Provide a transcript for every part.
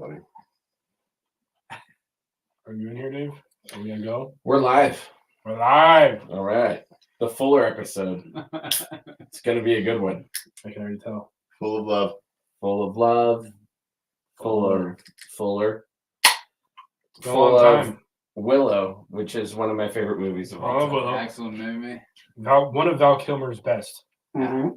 funny. Are you in here, Dave? Are we gonna go? We're live. We're live. All right. The Fuller episode. It's going to be a good one. I can already tell. Full of love. Full of love. Fuller. It's been a Full long of time. Willow, which is one of my favorite movies of all Oh, time. Willow. Excellent movie. One of Val Kilmer's best. If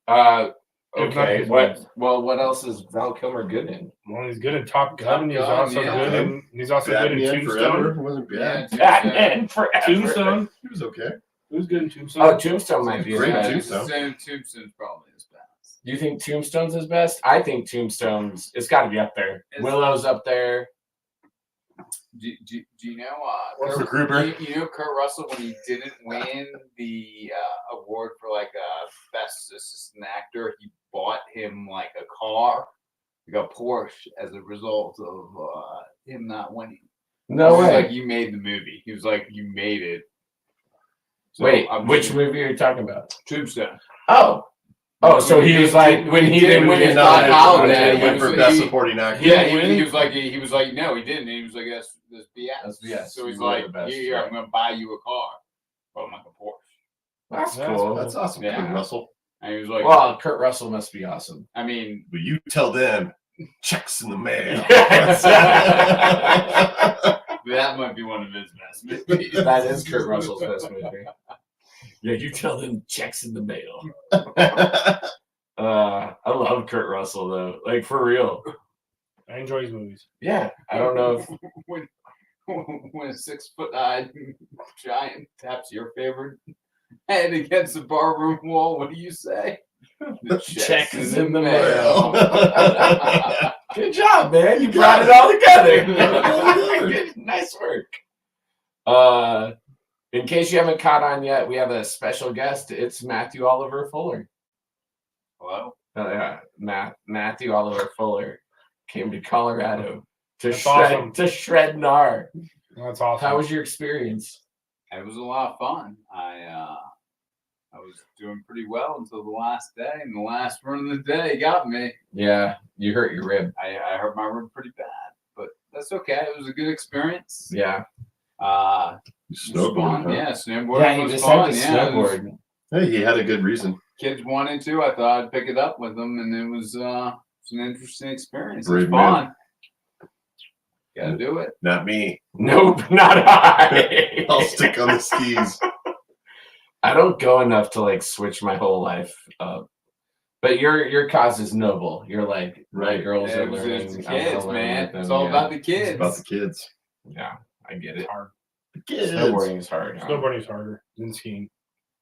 not Okay. his What? best. Well, what else is Val Kilmer good in? Well, he's good in Top Gun. He's Gun, also yeah. good in. He's also good in Batman Forever. Tombstone. It wasn't bad. Batman Forever. Tombstone. He was okay. Who's good in Tombstone? Oh, Tombstone might be his Great best. Tombstone. Tombstone's probably his best. You think Tombstone's his best? I think Tombstone's. It's got to be up there. Willow's up there. Do you know? What's the grouper? You know Kurt Russell when he didn't win the award for like best assistant actor, he bought him like a car, like a Porsche, as a result of him not winning. No He was way. like, you made the movie. He was like, you made it. So Wait, I'm which just- movie are you talking about? Tombstone. Oh, so he was like when he didn't win his not holiday, He went for best supporting actor. Yeah, win? he was like, no, he didn't. And he was like, that's BS. That's BS. So he's You were like, the best, here, right. I'm going to buy you a car. But I'm like a Porsche. That's That's cool. That's awesome, Yeah. Kurt Russell. And he was like, Well, Kurt Russell must be awesome. I mean, But you tell them, checks in the mail. that might be one of his best movies. That is Kurt Russell's best movie. Yeah, you tell them checks in the mail. I love Kurt Russell though, like for real. I enjoy his movies. Yeah, I don't know if when a 6 foot giant taps your favorite head against the barroom wall, what do you say? The check is in the mail. Good job, man. You brought it all together. Nice work. In case you haven't caught on yet, we have a special guest. It's Matthew Oliver Fuller. Hello? Yeah, Matthew Oliver Fuller came to Colorado to That's shred awesome. to shred gnar. That's awesome. How was your experience? It was a lot of fun. I was doing pretty well until the last day, and the last run of the day got me. Yeah, you hurt your rib. I hurt my rib pretty bad, but that's okay. It was a good experience. Yeah. It was Snowboarding, fun. huh? Yeah, snowboarding Yeah, he was decided fun. to Yeah, it was- snowboard. Hey, he had a good reason. kids wanted to. I thought I'd pick it up with them, and it was an interesting experience. It was Brave man. fun. Gotta do it. Not me. Nope, not I. I'll stick on the skis. I don't go enough to like switch my whole life up. But your cause is noble. You're like, Right. my girls are It was learning. the I'm gonna kids, learn man. with them, It's all yeah. about the kids. It's about the kids. Yeah, I get it. hard. The kids. Snowboarding is hard. Huh? Snowboarding is harder than skiing.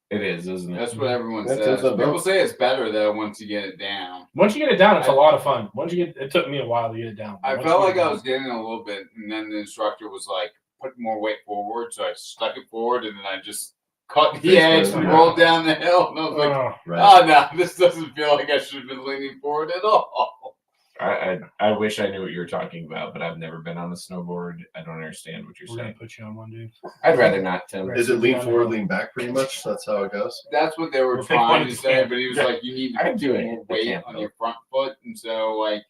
It is, isn't it? That's what everyone That's says. about- People say it's better though once you get it down. Once you get it down, it's a lot of fun. It took me a while to get it down. I Once felt you like get it I was getting a little bit, and then the instructor was like, "Put more weight forward," so I stuck it forward, and then I just cut the Face edge first, and yeah. rolled down the hill, and I was like, down. Right. "Oh no, this doesn't feel like I should have been leaning forward at all." I wish I knew what you were talking about, but I've never been on a snowboard. I don't understand what you're We're gonna saying. put you on one, dude. I'd rather not, Tim. Right. Is it lean forward, lean back pretty much? That's how it goes. That's what they were We'll pick trying one to to say, stand. but he was Yeah. like, "You need I to can do put it. more I weight can't, on though. your front foot," and so like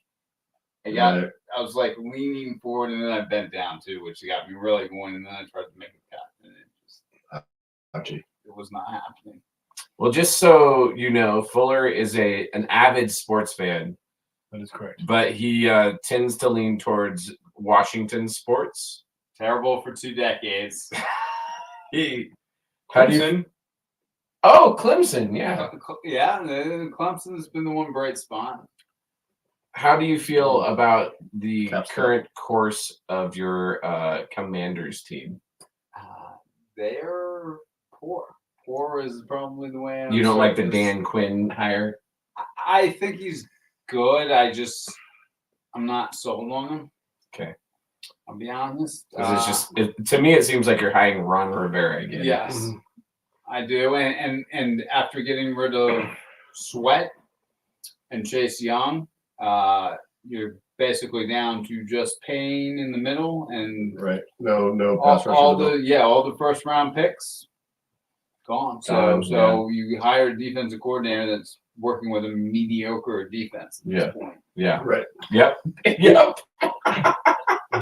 I Right. was like leaning forward, and then I bent down too, which got me really going, and then I tried to make a cut, and Ouchie. it was not happening. Well, just so you know, Fuller is an avid sports fan, That is correct. but he tends to lean towards Washington sports. Terrible for 2 decades. How do you? Clemson, Oh, Clemson, yeah. Yeah, Clemson's been the one bright spot. How do you feel about the Caps current course of your Commanders team? They're poor. Poor is probably the way. You don't like the this. Dan Quinn hire? I think he's good. I'm not sold on him. Okay. I'll be honest. 'Cause it's just to me, it seems like you're hiring Ron Rivera again. Yes, Mhm. I do. And after getting rid of Sweat and Chase Young, you're basically down to just Payne in the middle and Right. No pass rush. all in the middle. all the first round picks gone. So you hire a defensive coordinator that's working with a mediocre defense at this point. Yeah. Right. Yep. Yep.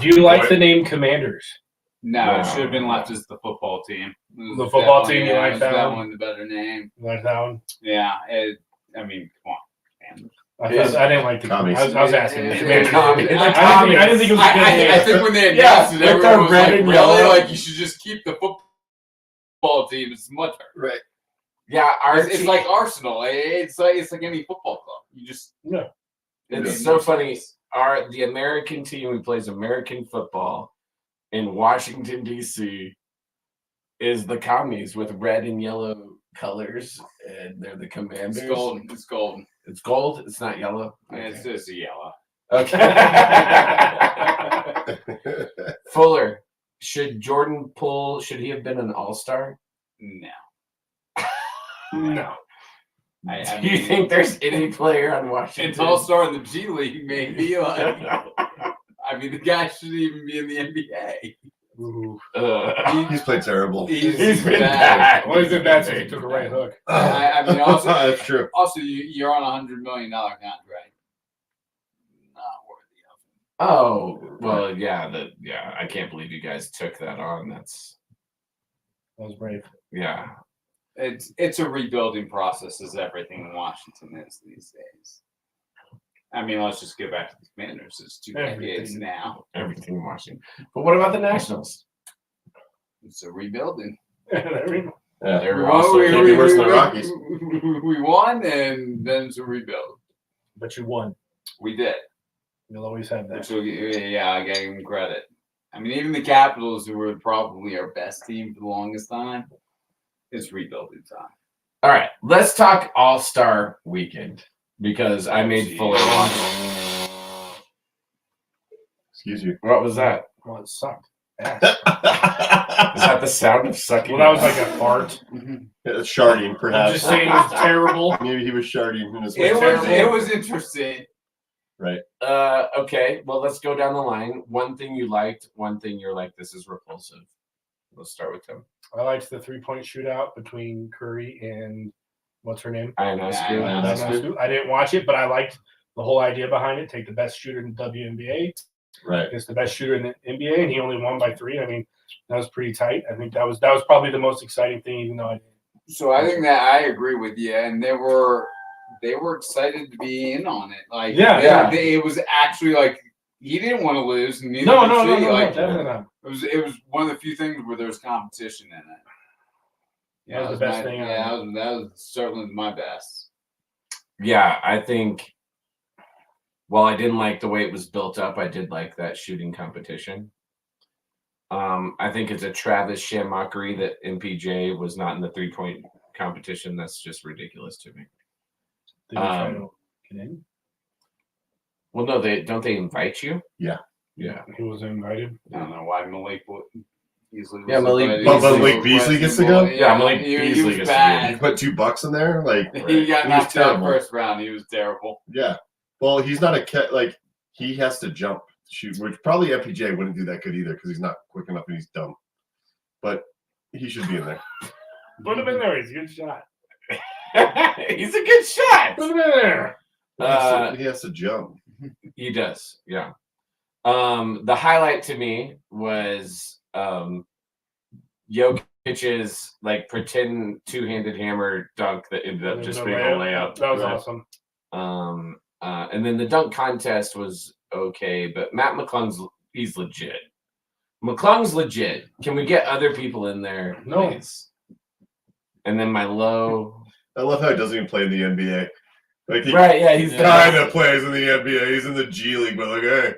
Do you like the name Commanders? No, it should have been left as the football team. The football team, you like that one? That one the better name. You like that one? Yeah. I mean, come on, man. I didn't like the Commies. I was asking. Yeah, Commanders. yeah, I didn't think it was a good name. I think when they announced it, with everyone the was red like, and really? yellow. Like, you should just keep the football team. It's much better. Right. Yeah, It's like Arsenal. It's like any football club. You just it's so funny. The American team who plays American football in Washington D.C. is the Commies with red and yellow colors, and they're the Commanders. It's golden. It's golden. It's gold. It's not yellow. It's just a yellow. Okay. Fuller, should Jordan Poole? Should he have been an All-Star? No. No. Do you think there's any player on Washington? It's all-star in the G League, maybe. Like, I mean, the guy shouldn't even be in the NBA. He's played terrible. He's been bad. Well, he's been bad since he took a right hook. I mean, also, That's true. Also, you're on $100 million contract. Not worthy of it. Oh well, yeah. I can't believe you guys took that on. That was brave. Yeah. It's a rebuilding process, as everything in Washington is these days. I mean, let's just get back to the Commanders. It's 2 decades now. Everything in Washington. But what about the Nationals? It's a rebuilding. Yeah. They were Well, also can't be worse than the Rockies. We won, and then it's a rebuild. But you won. We did. You'll always have that. Which, I gave him credit. I mean, even the Capitals, who were probably our best team for the longest time, it's rebuilding time. All right, let's talk All-Star Weekend because I made Fuller watch. Excuse you. What was that? Well, it sucked. Ass. Is that the sound of sucking? Well, that was like a fart. Sharding, I'm perhaps. just saying it was terrible. Maybe he was sharding in his It was interesting. Right. Okay, well, let's go down the line. One thing you liked, one thing you're like, this is repulsive. Let's start with him. I liked the 3-point shootout between Curry and what's her name? Ionescu. I didn't watch it, but I liked the whole idea behind it. Take the best shooter in the WNBA Right. against the best shooter in the NBA, and he only won by 3. I mean, that was pretty tight. I think that was probably the most exciting thing, even though I didn't. So I think that I agree with you, and they were excited to be in on it. Like, it was actually like he didn't want to lose, and neither No, did she. Like, definitely not. It was one of the few things where there was competition in it. That was the best thing. Yeah, that was certainly my best. Yeah, I think while I didn't like the way it was built up, I did like that shooting competition. I think it's a Travis Shamockery that MPJ was not in the 3-point competition. That's just ridiculous to me. Did you try to get in? Well, no, don't they invite you? Yeah. Yeah. He wasn't invited. I don't know why Malik Beasley. Yeah, Malik Beasley gets to go? Yeah, Malik he Beasley was gets to bad. You put $2 in there, like He got He was knocked out terrible. first round. He was terrible. yeah. Well, he's not he has to jump to shoot, which probably MPJ wouldn't do that good either because he's not quick enough and he's dumb. But he should be in there. Put him in there. He's a good shot. He's a good shot. Put him in there. He has to jump. He does, yeah. The highlight to me was Jokic's like pretend 2-handed hammer dunk that ended up just being a layup. That was Right. awesome. And then the dunk contest was okay, but Matt McClung's he's legit. McClung's legit. Can we get other people in there, No. please? And then my low. I love how he doesn't even play in the NBA. Like he Right, yeah, he's kind of plays in the NBA. He's in the G League, but like, hey,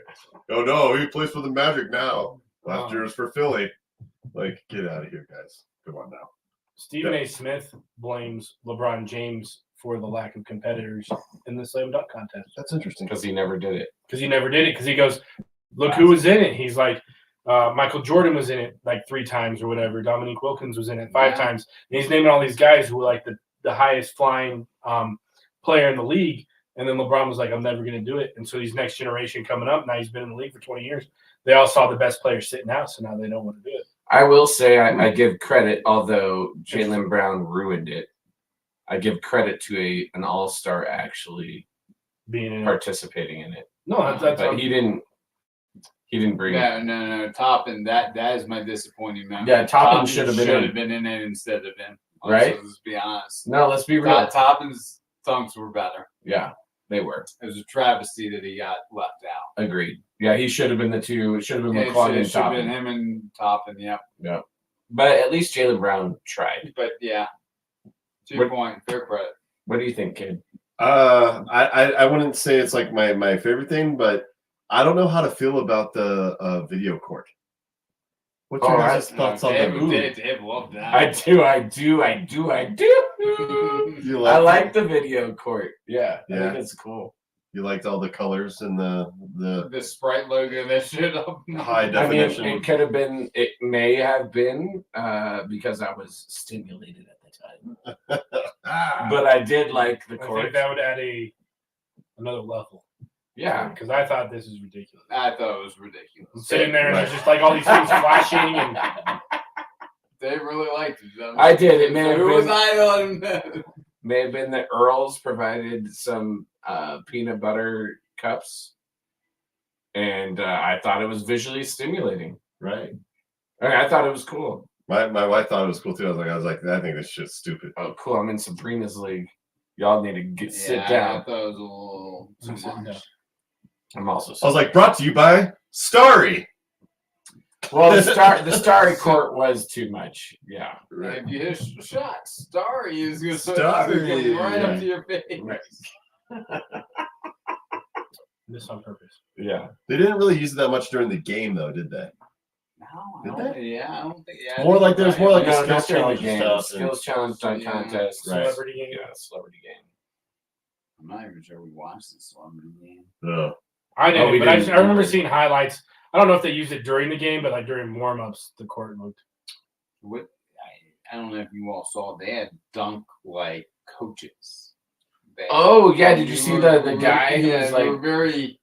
oh no, he plays for the Magic now. Last year was for Philly. Like, get out of here, guys. Come on now. Stephen A. Smith blames LeBron James for the lack of competitors in the slam dunk contest That's interesting. because he never did it. because he never did it. Because he goes, look who was in it. He's like, Michael Jordan was in it like 3 times or whatever. Dominique Wilkins was in it 5 times. And he's naming all these guys who were like the highest flying player in the league. And then LeBron was like, I'm never going to do it. And so these next generation coming up, now he's been in the league for 20 years. They all saw the best player sitting out, so now they don't want to do it. I will say I give credit, although Jaylen Brown ruined it. I give credit to an all-star actually Being in it. participating in it. No, that's But he He didn't bring it. No. Toppin, that is my disappointing memory. Yeah, Toppin should have been in it instead of him. Right? Let's be honest. No, let's be real. Toppin's dunks were better. Yeah, they were. It was a travesty that he got left out. Agreed. Yeah, he should have been the two. It should have been It McClung and should have been Toppin. him and Toppin. Yep. Yeah, but at least Jaylen Brown tried. But yeah, to your point, fair credit. What do you think, kid? I wouldn't say it's like my favorite thing, but I don't know how to feel about the video court. What's your guys' thoughts on that? Dave loved that. I do. You I liked like the video court. Yeah, I Yeah. think it's cool. You liked all the colors and the The Sprite logo that shit up. high I mean, definition. it could have been. It may have been because I was stimulated at the time. But I did like the I court. think that would add another level. Yeah, Because I thought this is ridiculous. I thought it was ridiculous. I'm sitting there and there's just like all these things flashing and They really liked it. I did. It may have Who was been. I on that? May have been that Earls provided some peanut butter cups, and I thought it was visually stimulating. Right. I thought it was cool. My wife thought it was cool too. I was like, I think this shit's stupid. Oh, cool! I'm in Sabrina's league. Y'all need to sit I down. thought it was a little too I'm sitting much. down. I'm also. I was like, brought to you by Starry. well, the Starry Court was too much. Yeah. If you hit a shot, Starry is going to Starry, come right yeah. up to your face. Right. this on purpose. Yeah. They didn't really use it that much during the game, though, did they? No, I Did don't, yeah, I don't think. Yeah, More like there's more like a No, skills not during challenge the and game. stuff. Skills challenge, dunk Yeah. contest, Right. Celebrity game. Yeah, celebrity game. I'm not even sure we watched this celebrity game. Ugh. I didn't, we but I didn't. remember seeing highlights. I don't know if they used it during the game, but like during warm-ups, the court looked. What I don't know if you all saw. They had dunk like coaches. Oh yeah, did you see the guy who Yeah, was they like? were very.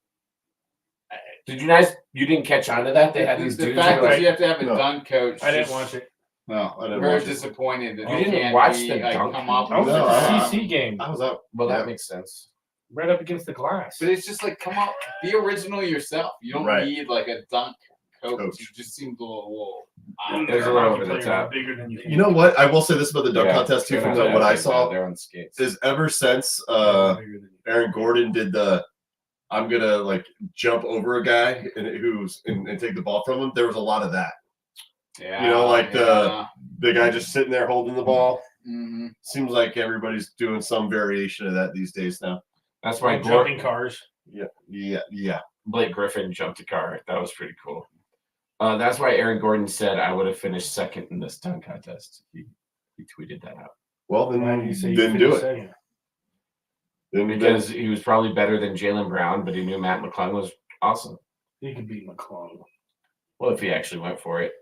Did you guys? You didn't catch on to that? They had these the dudes. who fact were that like, you have to have a No. dunk coach. I didn't just- watch it. No, I didn't Very watch it. disappointed that You they didn't can't watch be, the like, dunk? come up. I was No, at I- the CC game, I was up. well, that Yeah. makes sense. right up against the glass. But it's just like, come on, be original yourself. You don't Right. need like a dunk coach. Coach. You just seem a little. It was a little over the Players top. are bigger than you. You know what? I will say this about the dunk Yeah, contest too, they're from not that what I big, saw, They're on skates. is ever since They're bigger than you. Aaron Gordon did the I'm gonna like jump over a guy and take the ball from him, there was a lot of that. Yeah. You know, like yeah. the guy just sitting there holding the ball. Mhm. Seems like everybody's doing some variation of that these days now. That's why Like jumping cars. Yeah. Blake Griffin jumped a car. That was pretty cool. That's why Aaron Gordon said I would have finished second in this dunk contest. He tweeted that out Well, then Why did you say you didn't do finished it. second? because he was probably better than Jaylen Brown, but he knew Matt McClung was awesome. He could beat McClung. Well, if he actually went for it.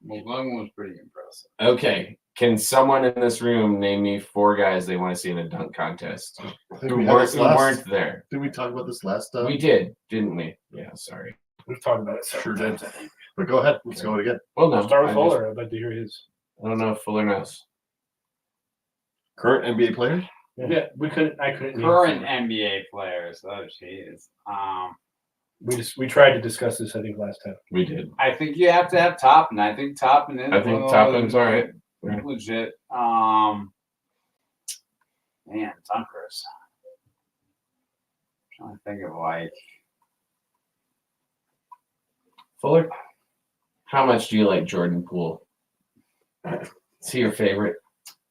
Well, Glenn was pretty impressive. Okay. Can someone in this room name me 4 guys they want to see in a dunk contest I think who we had this weren't there? Didn't we talk about this last time? We did, didn't we? Yeah, sorry. We've talked about it Sure several did. times, I think. But go ahead. Let's go again. Well, no. Start with I Fuller. I'd like to hear his. I don't know if Fuller knows. Current NBA players? Yeah, we couldn't. I couldn't. name Current Fuller. NBA players. Oh, jeez. We tried to discuss this. I think last time. We did. I think you have to have Toppin. I think Toppin is. I think Toppin's all right. Legit. Man, dunkers. I'm trying to think of like. Fuller, how much do you like Jordan Poole? Is he your favorite?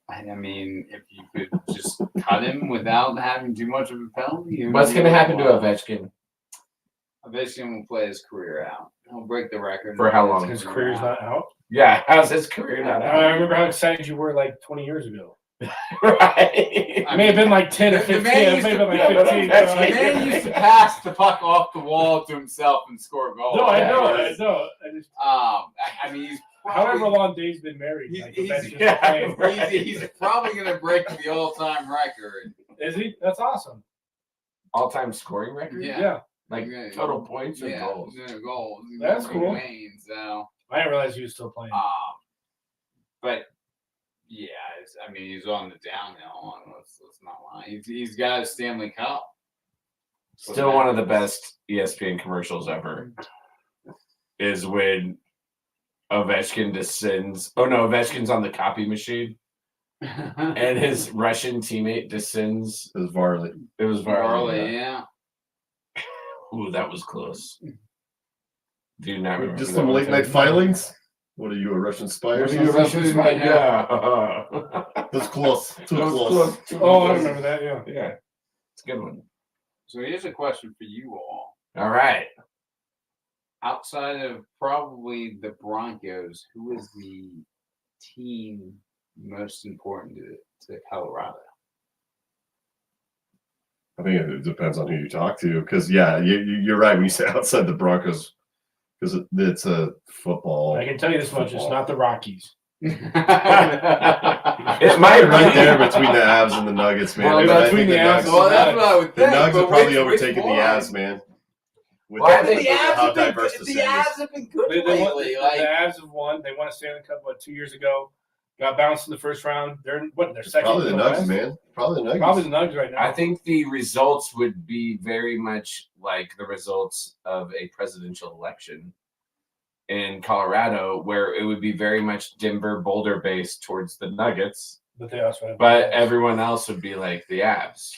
I mean, if you could just cut him without having too much of a penalty. What's going to happen to Ovechkin? Ovechkin will play his career out. He'll break the record. For how long? His career's not out. Yeah, how's his career not I out? remember how excited you were like 20 years ago. Right. It may have been like 10 or The 15. man It may used have been to- like 15. yeah, but The man used to pass the puck off the wall to himself and score goals. No, I yeah, know. yeah. I know. I just, I mean, he's however probably, long Dave's been married. Like, He's- Ovechkin's yeah, playing. right. he's probably going to break the all-time record. Is he? That's awesome. All-time scoring record? Yeah. Like Yeah. total points or Yeah, goals? yeah, goals. That's cool. Wayne, so, I didn't realize he was still playing. but yeah, I mean, he's on the downhill. Let's not lie. He's got a Stanley Cup. Still one of the best ESPN commercials ever. is when Ovechkin descends. Oh no, Ovechkin's on the copy machine, and his Russian teammate descends. It was Varley. It was Varley. Varley, yeah. Ooh, that was close. Do not remember. Just that some one. late night filings. What are you, a Russian spy or What are you, something? Russian spy? Yeah. That's close. Too That was close. Too Oh, I close. remember that. Yeah. Yeah, it's a good one. So here's a question for you all. All right. Outside of probably the Broncos, who is the team most important to Colorado? I think it depends on who you talk to. Because, yeah, you're right when you say outside the Broncos. Because it's a football. I can tell you this much: it's not the Rockies. It It might might right be. there between the Avs and the Nuggets, man. Well, But I between think the Avs Nuggets, well, that's what I would the think. Nuggets but have probably which overtaken the one? Avs, man. With Well, I the- think with The Avs how have been diverse good. the The city is. Avs have been good They won, lately. the Like, Avs have won. They won a Stanley Cup 2 years ago. Got bounced in the first round. They're They're second. Probably the in Nuggets, West? man. Probably the Nuggets. Probably the Nuggets right now. I think the results would be very much like the results of a presidential election in Colorado, where it would be very much Denver Boulder based towards the Nuggets, But they also have. but everyone else would be like the Avs.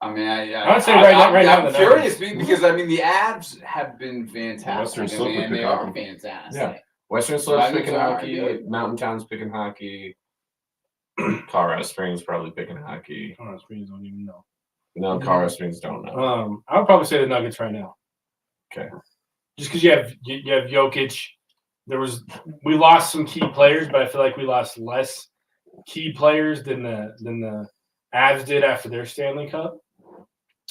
I mean, I would say right now I'm the curious Nuggets. because I mean the Avs have been fantastic. Western Slope I mean, would they pick are hockey. fantastic. Yeah. Western Slope's Nuggets picking are hockey. good. Mountain Town's picking hockey. Colorado Springs probably picking hockey. Oh, Springs don't even know. No, Colorado Springs don't know. I would probably say the Nuggets right now. Okay. Just because you have Jokic. We lost some key players, but I feel like we lost less key players than the Avs did after their Stanley Cup.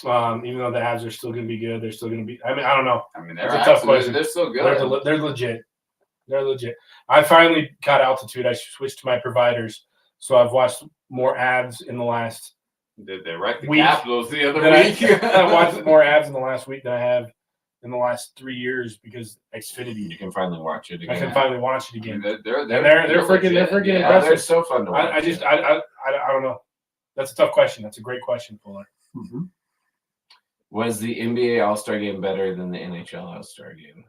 Even though the Avs are still going to be good, they're still going to be. I mean, I don't know. I mean, It's a tough question. They're still good. They're legit. They're legit. I finally got altitude. I switched to my providers, so I've watched more Avs in the last. They wrecked the week. Capitals the other Than week. I watched more Avs in the last week than I have in the last 3 years because Xfinity. You can finally watch it again. I can finally watch it I again. mean, they're freaking legit. Yeah, impressive. they're so fun to watch. I don't know. That's a tough question. That's a great question, Fuller. Mhm. Was the NBA All-Star Game better than the NHL All-Star Game?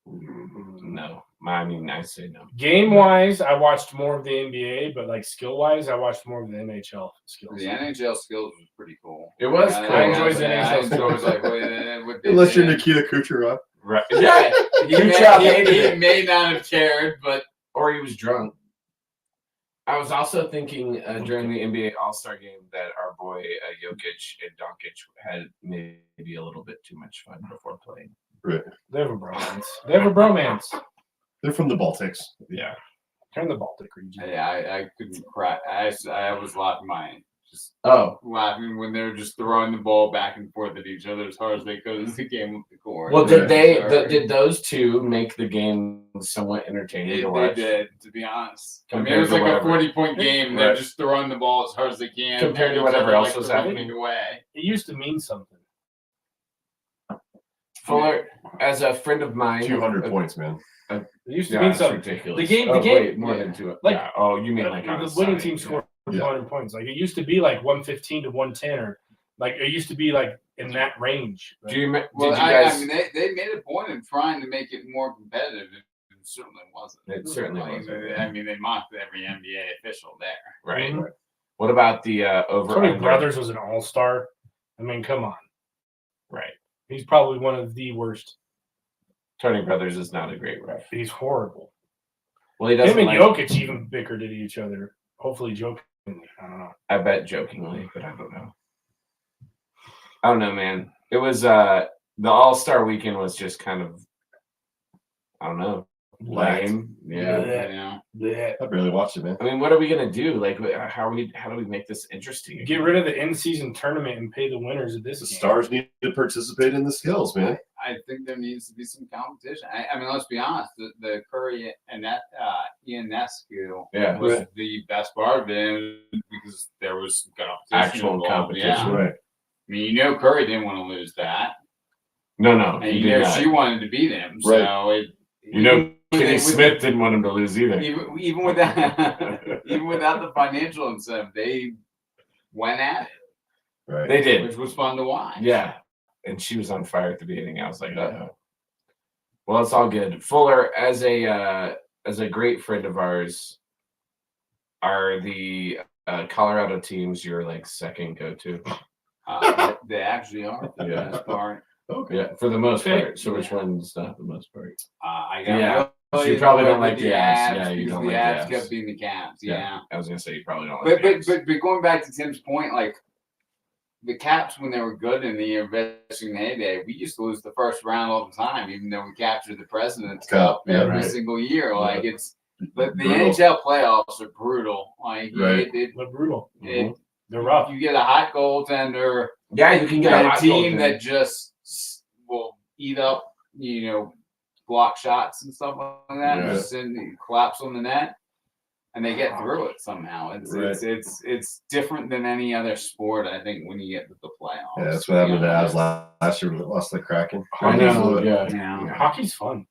No. I mean, I say no. Game wise, I watched more of the NBA, but like skill wise, I watched more of the NHL skills. The NHL skills was pretty cool. It was Yeah, cool. I enjoyed the I NHL enjoyed, skills. like, what they Unless you're did. Nikita Kucherov. Right. Yeah. He Kucherov may, hated he it. may not have cared, but Or he was drunk. I was also thinking during the NBA All-Star Game that our boy Jokic and Doncic had maybe a little bit too much fun before playing. They have a bromance. They're from the Baltics. Yeah. Turn the Baltic region. I couldn't cry. I was laughing just Oh. laughing when they were just throwing the ball back and forth at each other as hard as they could as the game went the court. Well, did Sorry. did those two make the game somewhat entertaining to They watch? did, to be honest. I mean, Compared it was to like whatever. a 40-point game. And they're Right. just throwing the ball as hard as they can. Compared at to each whatever other, else like was they're happening. running away. It used to mean something. Fuller, as a friend of mine, 200 points, man. It used to Yeah, mean that's something. ridiculous. The game- wait, more yeah. than two. Like- Yeah. Oh, you mean like on the a winning Sunday, team yeah. scored Yeah. 200 points. Like it used to be like 115 to 110, or like it used to be like in that range. Do you? Did Well, you I guys? mean, they made a point of trying to make it more competitive. It certainly wasn't. It certainly Like, wasn't. I mean, they mocked every NBA official there. Right. Mhm. What about the over? Tony under? Brothers was an all-star. I mean, come on. Right. He's probably one of the worst. Tony Brothers is not a great ref. He's horrible. Well, he Him doesn't and like. Jokic even bickered at each other. Hopefully jokingly. I don't know. I bet jokingly, but I don't know. I don't know, man. It was the All-Star weekend was just kind of, I don't know, lame. Yeah. Yeah. Yeah. I barely watched it, man. I mean, what are we gonna do? Like, how do we make this interesting? Get rid of the in-season tournament and pay the winners of this The game. stars need to participate in the skills, man. I think there needs to be some competition. I mean, let's be honest. The Curry and that Ionescu Yeah. was the best part of it because there was competition. Actual involved. competition. Yeah. Right. I mean, Curry didn't want to lose that, No, and he did not. she wanted to beat him. Right. So Kenny Smith didn't want him to lose either. even without even without the financial incentive, they went at it, They which did. was fun to watch. Yeah. and she was on fire at the beginning. I was like, uh-oh. Well, it's all good. Fuller, as a great friend of ours, are the Colorado teams your like second go-to? They actually are for the most part. Okay. Yeah, for the most part. So which one's not the most part? I Yeah. got So you probably don't like the Avs. Yeah, you because don't the like Avs the Avs. kept being the Caps. Yeah. I was gonna say you probably don't like But the Avs. but going back to Tim's point, like the Caps when they were good in the investing heyday, we used to lose the first round all the time, even though we captured the President's Cup every single year. Like it's but the NHL playoffs are brutal. Like Right. They're brutal. They're rough. You get a hot goaltender. Yeah, you can get a team that just will eat up, block shots and stuff like that, Yeah. just collapse on the net, and they get through it somehow. It's different than any other sport, I think, when you get to the playoffs. Yeah, that's what happened to the Avs last year when they lost the Kraken. I know. Yeah. Hockey's fun.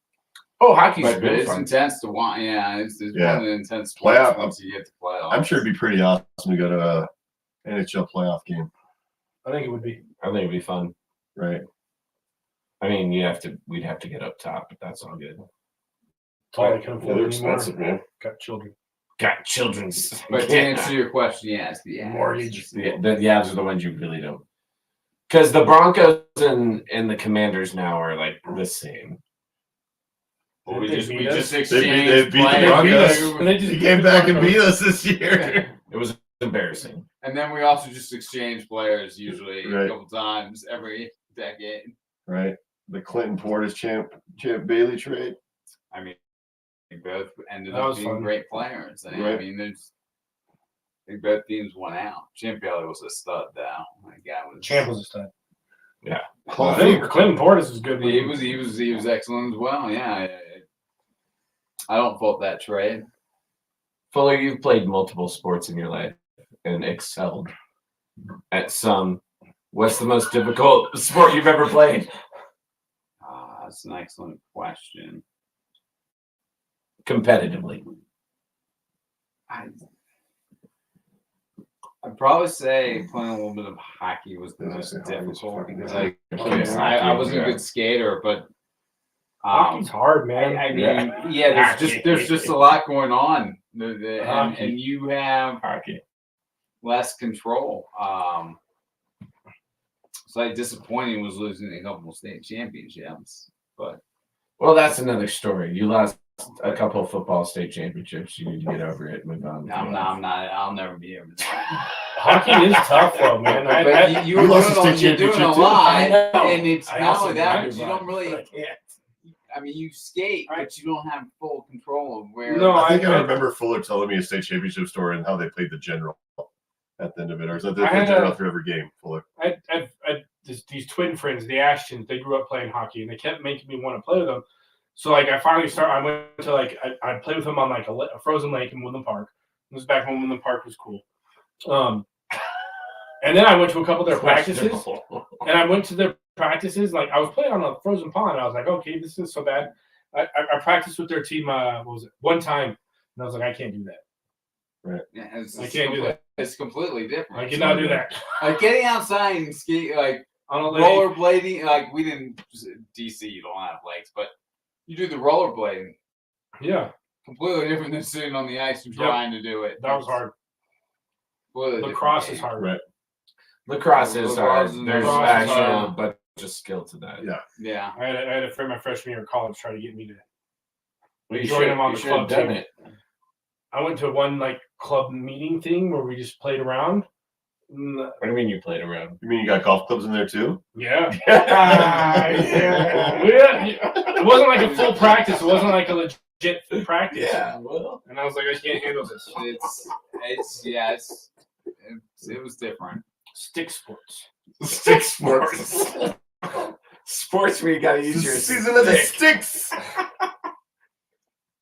Oh, hockey's But been it's fun. intense to watch. Yeah, it's one of the intense Playoff- sports once you get to playoffs. I'm sure it'd be pretty awesome to go to a NHL playoff game. I think it would be. I think it'd be fun. Right. I mean, we'd have to get up top, but that's all good. It's all they can Yeah, afford they're anymore. expensive, man. Got children. Got children's. But to answer your question, yes, the Avs. Mortgage. The Avs are the ones you really don't. Because the Broncos and the Commanders now are like the same. Well, we They just beat us. They exchanged beat the players. Broncos. And they just He came back and beat us this year. It was embarrassing. And then we also just exchange players usually Right. a couple times every decade. Right. The Clinton Portis Champ Bailey trade. I mean, they both ended That up was being fun. great players. I Right. mean, I think both teams won out. Champ Bailey was a stud, though. That guy was. Champ was a stud. Hall of Clinton, Famer. Clinton Portis is good. He was excellent as well. Yeah, I don't fault that trade. Fuller, you've played multiple sports in your life and excelled at some. What's the most difficult sport you've ever played? That's an excellent question. Competitively. I'd probably say playing a little bit of hockey was the Yeah, most hockey's difficult fucking because hard. I wasn't a good skater, but Hockey's hard, man. I mean, there's just a lot going on, and you have Hockey. less control. It's like disappointing was losing a couple of state championships, but Well, that's another story. You lost a couple of football state championships. You need to get over it. Move on. I'm not. I'll never be able to. Hockey is tough, though, man. But you You lost were a state doing a championship, too. lot, I know. and it's I not also only that, bragged but you about don't it, really. but I can't. I mean, you skate, but you don't have full control of where. No, I think I remember Fuller telling me a state championship story and how they played the general at the end of it. Or is that they I played had general a- through every game, Fuller? These twin friends, the Ashtons, they grew up playing hockey, and they kept making me want to play with them. So, like, I finally started. I went to I played with them on like a frozen lake in Woodland Park. It was back when Woodland Park was cool. And then I went to a couple of their practices, and I went to their practices. Like, I was playing on a frozen pond. And I was like, okay, this isn't so bad. I practiced with their team. What was it? One time, and I was like, I can't do that. Yeah, I can't do that. It's completely different. I cannot do that. Like getting outside and ski, like On a lake. rollerblading. Like we didn't DC. You don't have lakes, but you do the rollerblading. Yeah, Completely different than sitting on the ice and Yep. trying to do it. that was hard. Completely different Lacrosse game. is hard. Right. Lacrosse is hard. Lacrosse is There's hard. actually a bunch of skill to that. Yeah. Yeah. I had a friend my freshman year of college try to get me to We join him on the should have club done team. it. I went to one like club meeting thing where we just played around. What do you mean you played around? You mean you got golf clubs in there too? Yeah. yeah. It wasn't like a full practice. It wasn't like a legit practice. Well. And I was like, I can't handle this. It was different. Stick sports. Stick sports. Sports where you gotta use your Season of the stick. sticks.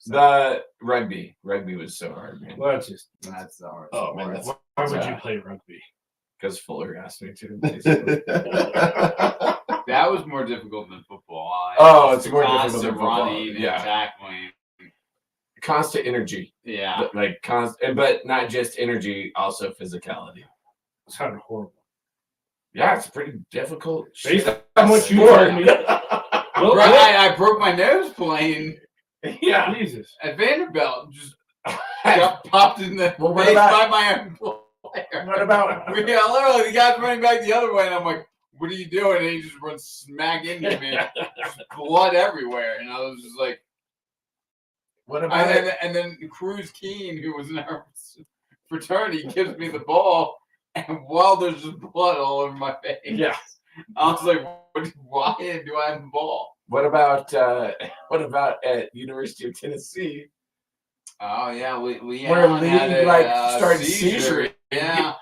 The rugby. Rugby was so hard, man. Well, that's just. That's our Oh man, that's Why would you play rugby? Because Fuller asked me to. that was more difficult than football. Oh, it's more difficult Constant than football. running and Yeah. tackling. Constant energy. Yeah. Like constant, but not just energy, also physicality. It sounded horrible. Yeah, it's pretty difficult. Based shit. on what you Sport. told me. Well, Bro, I broke my nose playing Yeah. Jesus. at Vanderbilt. Just got popped in the Well, what face about- by my own player. What about? Yeah, literally, the guy's running back the other way, and I'm like, "What are you doing?" And he just runs smack into me, just blood everywhere, and I was just like, What about? and then Cruz Keene, who was in our fraternity, gives me the ball, and while there's just blood all over my face, Yeah. I was like, "Why do I have the ball?" What about at University of Tennessee? Oh yeah, we Where had Lee, a like, started seizure. seizuring. Yeah,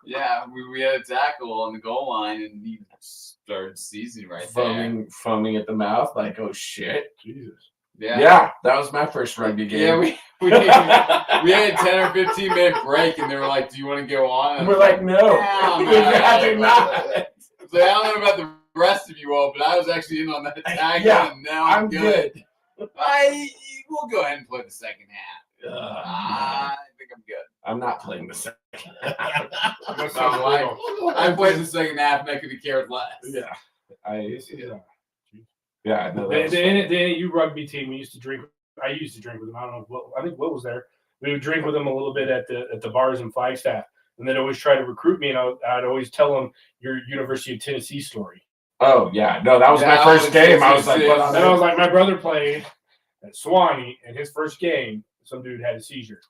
yeah. We had a tackle on the goal line, and he started seizing right foaming at the mouth, like, oh shit. Jesus. there. Yeah, that was my first rugby game. Yeah, we had a 10 or 15 minute break, and they were like, "Do you want to go on?" And we're like, no, Hell we'd no. rather not. So I don't know about the rest of you all, but I was actually in on that tackle, Yeah, and now I'm good. We'll go ahead and play the second half. I think I'm good. I'm not playing the second. That sounds Oh, brutal. I played the second half, making the cared less. Yeah, This is, yeah. No, the NAU rugby team, we used to drink. I used to drink with them. I don't know what. I think Will was there. We would drink with them a little bit at the bars in Flagstaff, and they'd always try to recruit me, and I'd always tell them your University of Tennessee story. Oh yeah, no, that was Yeah, my first game. I was like, it's- what on And I was earth? like, my brother played at Swanee, and his first game, some dude had a seizure.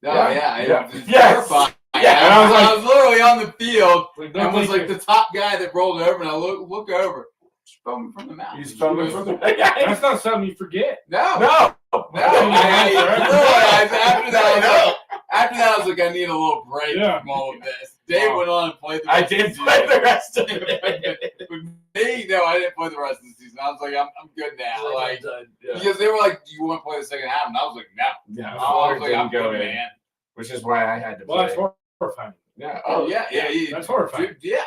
Oh Yeah, yeah, yeah. it was Yes. terrifying. Yeah, And I was like- I was literally on the field Like, and was like the the top guy that rolled over, and I look over, just foaming from the mouth. He's foaming from the. that's not something you forget. No. No. After that, I was like, I need a little break Yeah. from all of this. Dave went on and played the I rest did of the play season. the rest of it. With me, no, I didn't play the rest of the season. I was like, I'm good now. Like, yeah. because they were like, do you want to play the second half? And I was like, no. Yeah, I Fuller was like, I'm didn't go good, in, man. which is why I had to Well, play. that's horrifying. Yeah. Oh yeah, yeah. That's horrifying. Dude, yeah.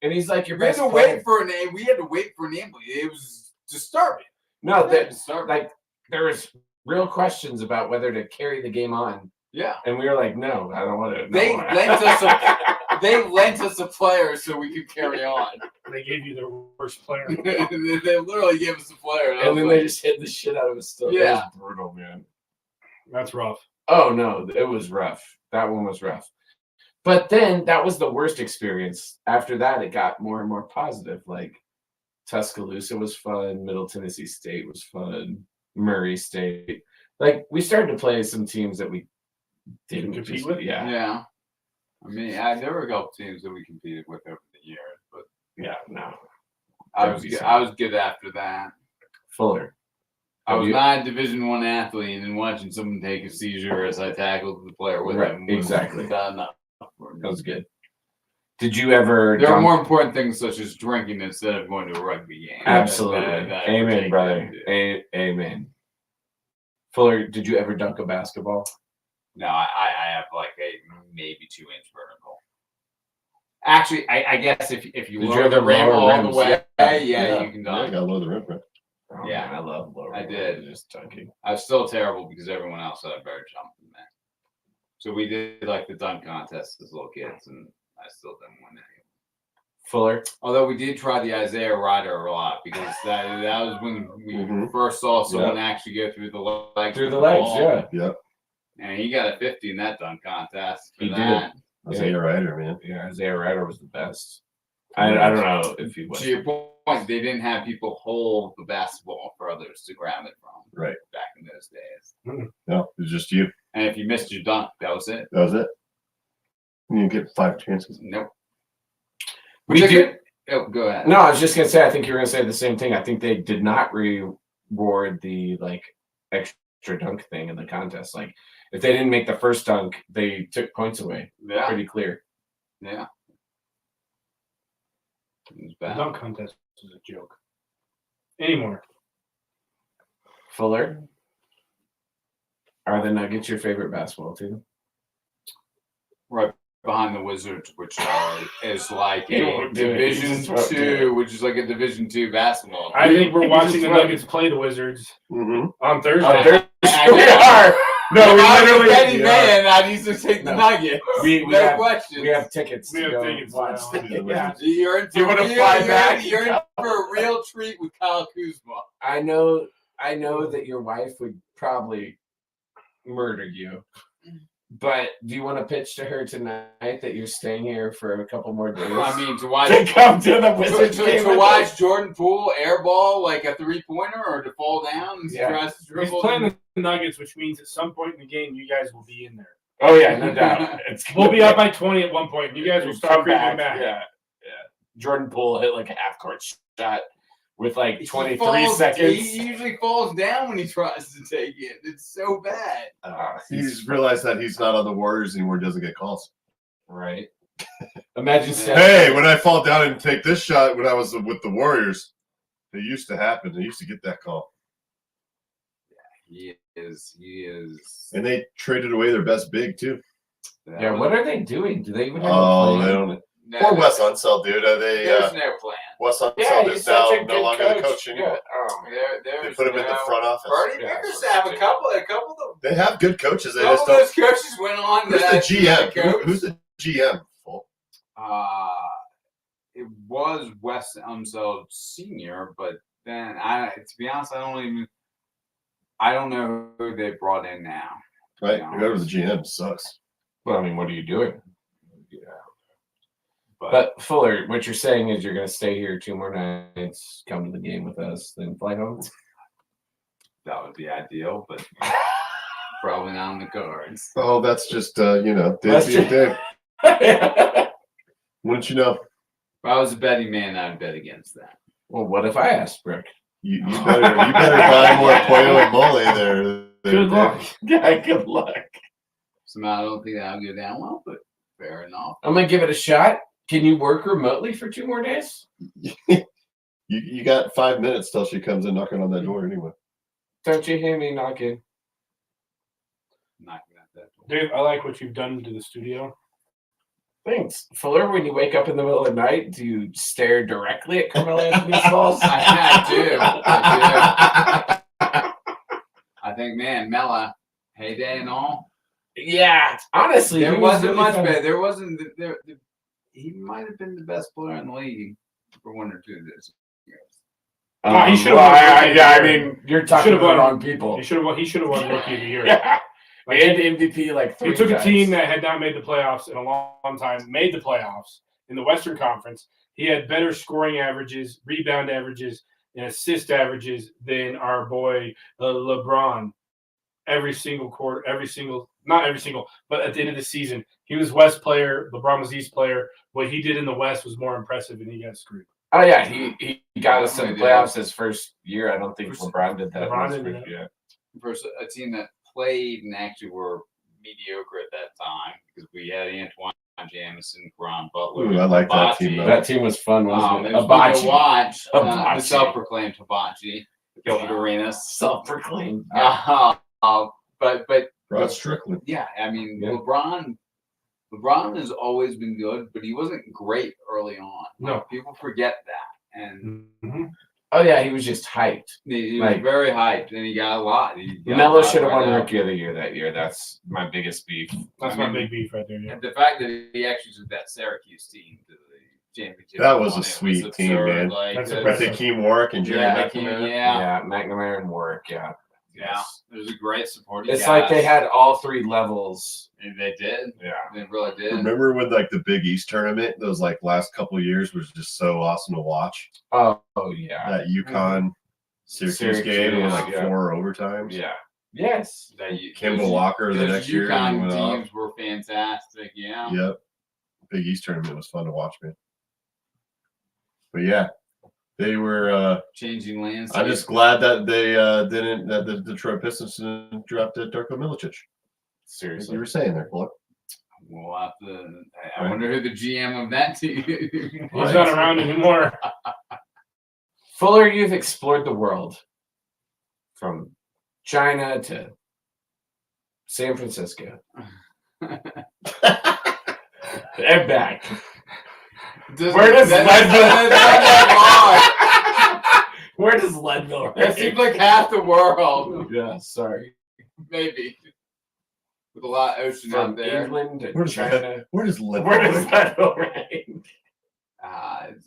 And he's like your We had best to player. wait for a name. We had to wait for an ambulance. It was disturbing. No, Yeah, that disturbing. like there was real questions about whether to carry the game on, Yeah. and we were like, no, I don't want to. They lent us they lent us a player so we could carry on. They gave you their worst player. They literally gave us a player, and, I and was then like, they just hit the shit out of us. Still, Yeah. it was brutal, man. That's rough. Oh no, it was rough. That one was rough. But then that was the worst experience. After that, it got more and more positive. Like Tuscaloosa was fun. Middle Tennessee State was fun. Murray State. Like we started to play some teams that we didn't compete just- with? Yeah, yeah. I mean, there were a couple teams that we competed with over the years, but yeah. No, I That'd was be good. something. I was good after that. Fuller. I was You- not a Division I athlete, and watching someone take a seizure as I tackled the player with Right, him was exactly. not enough for me. That was good. Did you ever? There are dunk- more important things such as drinking instead of going to a rugby game. Absolutely. that I Amen, partake brother. in. Amen. Fuller, did you ever dunk a basketball? No, I have like a maybe 2-inch vertical. Actually, I guess if you Did you lower ever the rim lower all rims? the way, Yeah. yeah, you can Yeah, I dunk. got low the rim, right? Oh, Yeah. man, I love lower. I did. Just dunking. I was still terrible because everyone else had a better jump than me. So we did like the dunk contest as little kids, and I still didn't win any. Fuller. Although we did try the Isaiah Rider a lot because that was when we Mhm. first saw someone actually go through the legs. Through with the legs, ball. yeah. Yep. And he got a 50 in that dunk contest. For He did. that. That's a rider, man. Yeah, Isaiah Rider was the best. I don't know if he was. To your point, they didn't have people hold the basketball for others to grab it from. Right. Back in those days. No, it was just you. And if you missed your dunk, that was it. That was it. You didn't get 5 chances. Nope. We did. Oh, go ahead. No, I was just gonna say. I think you were gonna say the same thing. I think they did not reward the like extra dunk thing in the contest. Like if they didn't make the first dunk, they took points away. Yeah. Pretty clear. Yeah. It was The bad. dunk contest is a joke. Anymore. Fuller. Are the Nuggets your favorite basketball team? Right behind the Wizards, which is like You a won't do it. You Division just won't do II, which is like a Division II basketball. I think we're You watching just the won. Nuggets play the Wizards Mm-hmm. on Thursday. Oh, there I we know. are. No, we If I was a literally. betting man, I'd easily take the No. Nuggets. We no have- question. We have tickets. We to have go tickets watch now. the- Yeah. You're in for Do you wanna real- fly you're- back? You're in for a real treat with Kyle Kuzma. I know that your wife would probably murder you. But do you want to pitch to her tonight that you're staying here for a couple more days? I mean, to watch to come to the Wizards game to with watch us? Jordan Poole airball like a 3-pointer or to fall down and Yeah. tries to He's dribble. playing the Nuggets, which means at some point in the game, you guys will be in there. Oh yeah, no doubt. We'll be up by 20 at one point. You guys will start come creeping back. Yeah. Jordan Poole hit like a half court shot with like He 23 falls- seconds. He usually falls down when he tries to take it. It's so bad. He's realized that he's not on the Warriors anymore. Doesn't get calls. Right. Imagine. Hey, when I fall down and take this shot when I was with the Warriors, it used to happen. They used to get that call, He is. and they traded away their best big too. Yeah. What are they doing? Do they even have Oh, a plan? they don't. No, Poor Wes Unseld, dude. They There's no plan. Wes Yeah, Unseld he's is such now a no good longer the coach anymore. Yeah. They put him in the front office. Bernie Yeah, Bickerstaff, a couple of They have good coaches. They couple just of don't. those coaches went on to Who's the that GM? coach. Who's the GM? Full. It was Wes Unseld Senior, but then to be honest, I don't know who they brought in now. Right. Yeah. Whoever the GM sucks. Well, I mean, what are you doing? Yeah. But Fuller, what you're saying is you're going to stay here 2 more nights, come to the game with us, then fly home. That would be ideal, but probably not on the cards. Oh, that's just That's Dave being just- Dave. Wouldn't you know? If I was a betting man, I'd bet against that. Well, what if I asked Brooke? You better buy more pollo and mole there. Good luck. Yeah, good luck. Somehow I don't think that'll go down well, but fair enough. I'm going to give it a shot. Can you work remotely for 2 more days? You got 5 minutes till she comes in knocking on that door anyway. Don't you hear me knocking? Knocking at that door. Dave, I like what you've done to the studio. Thanks. Fuller, when you wake up in the middle of the night, do you stare directly at Carmelo Anthony's balls? I I think, man, Mella, heyday and all. Yeah, honestly, There he was wasn't really much fun. better. There wasn't. He might have been the best player in the league for 1 or 2 of those years. He should've well, won I Rookie of the mean, you're talking Should've about the won. wrong people. He should have won Rookie of the Year. Yeah, Like, and MVP like 3 he took times. a team that had not made the playoffs in a long time, made the playoffs in the Western Conference. He had better scoring averages, rebound averages, and assist averages than our boy LeBron. Every single quarter, not every single, but at the end of the season, he was West player. LeBron was East player. What he did in the West was more impressive, and he got screwed. Oh yeah, he got us to the Definitely did. playoffs his first year. I don't think First- LeBron did that. LeBron in his didn't first do year. For a team that played and actually were mediocre at that time because we had Antoine Jamison, Ron Butler. Ooh, I like that team, though. That team was fun, wasn't It it? was fun to Hibachi. watch. The Hibachi. self-proclaimed hibachi, Gilbert Arenas. Self-proclaimed. But Rod Strickland. yeah, I mean, Yeah. LeBron has always been good, but he wasn't great early on. No. People forget that, and Mhm. Oh yeah, he was just hyped. he was Like- very hyped, and he got a lot. He got a Melo lot should have right won out. Rookie of the Year that year. That's my biggest beef. That's I my mean, big beef right there. Yeah. And the fact that he actually took that Syracuse team to the championship. That was a run, it sweet team, absurd. man. Like, That's With impressive. Hakeem Warwick and Jerry Yeah, McNamara. yeah, McNamara and Warwick. Yeah, yeah. It was a great supporting. It's like they had all 3 levels. And they did. Yeah. They really did. Remember when like the Big East tournament, those like last couple of years was just so awesome to watch. Oh yeah. That UConn Syracuse game in like yeah. 4 overtimes. Yeah. Yes. Kimball those- Walker the those next year. UConn he went off. teams were fantastic. Yeah. Yep. Big East tournament was fun to watch, man. But yeah, they were. Changing landscape. I'm just glad that they didn't. That the Detroit Pistons didn't draft Darko Milicic. Like Seriously. you were saying there, Fuller. We'll have to. I wonder who the GM of that team. He's not around anymore. Fuller, you've explored the world from China to San Francisco and back. Where does Where does Leadville That seems like half the world. Yeah, sorry. Maybe. with a lot of ocean out From there. England to Where does China. Where does Lip? Where does that go, right? It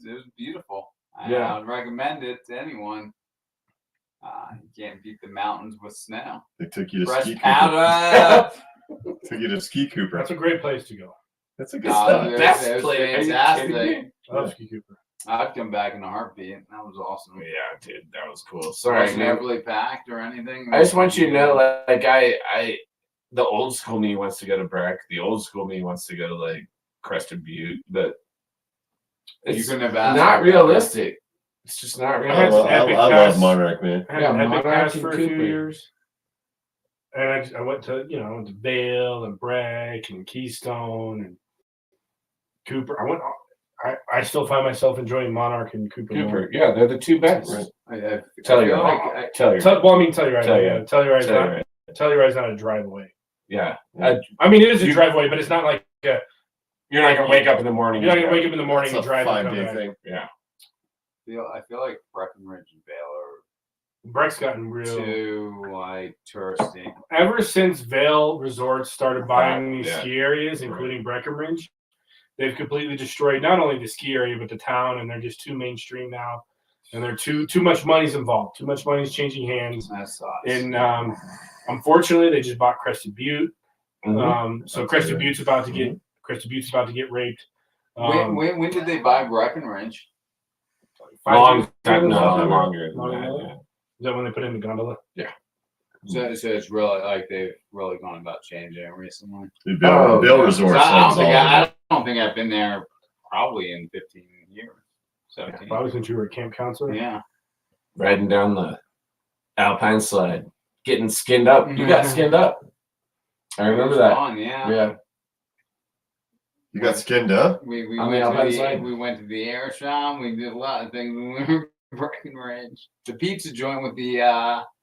was beautiful. Yeah. I would recommend it to anyone. You can't beat the mountains with snow. They took you to Fresh Ski Cooper. powder. Took you to Ski Cooper. That's a great place to go. That's a good It's spot. the best It was place. Are you fantastic. kidding me? I love Ski Cooper. I'd come back in a heartbeat. That was awesome. Yeah, dude, that was cool. Sorry, Sorry, wasn't man. heavily packed or anything. I just want you to know, like, I, the old school me wants to go to Breck. The old school me wants to go to like Crested Butte, but You it's couldn't have asked not for better. realistic. It's just not I had realistic. Epic I Pass. love Monarch, man. I had Yeah, an Epic Monarch Pass and for a few Cooper. years. And I went to, I went to Vail and Breck and Keystone and Cooper. I still find myself enjoying Monarch and Cooper. Cooper, more. yeah, they're the two best. Right. I Tell you feel right. like Tell you. Telluride. Telluride. Telluride's Tell you not. right. Telluride's not a driveway. Yeah, I mean, it is a You- driveway, but it's not like you're not gonna wake up in the morning. you're not and gonna go, wake up in the morning It's and a drive. and come 5-day back. thing. Yeah, I feel like Breckenridge and Vail Breck's gotten are real. too like touristy. Ever since Vail Resorts started buying these Yeah. ski areas, including Breckenridge, they've completely destroyed not only the ski area but the town, and they're just too mainstream now. And they're too much money's involved. Too much money's changing hands. That sucks. And unfortunately, they just bought Crested Butte. Mhm. So Crested Butte's about to get raped. When did they buy Breckenridge? 5 long years time, ago, no, something? longer than Longer that. than Yeah. Is that when they put in the gondola? So it's really like they've really gone about changing it recently. The Bill yeah. Resort. I don't think I've been there probably in 15 years. 17. Probably since you were a camp counselor. Yeah. Riding down the Alpine slide, getting skinned up. You got skinned up. I remember that. Fun, yeah. Yeah. You got skinned up? We On the went Alpine to the side? we went to the air shop. We did a lot of things when we were in Breckenridge. The pizza joint with the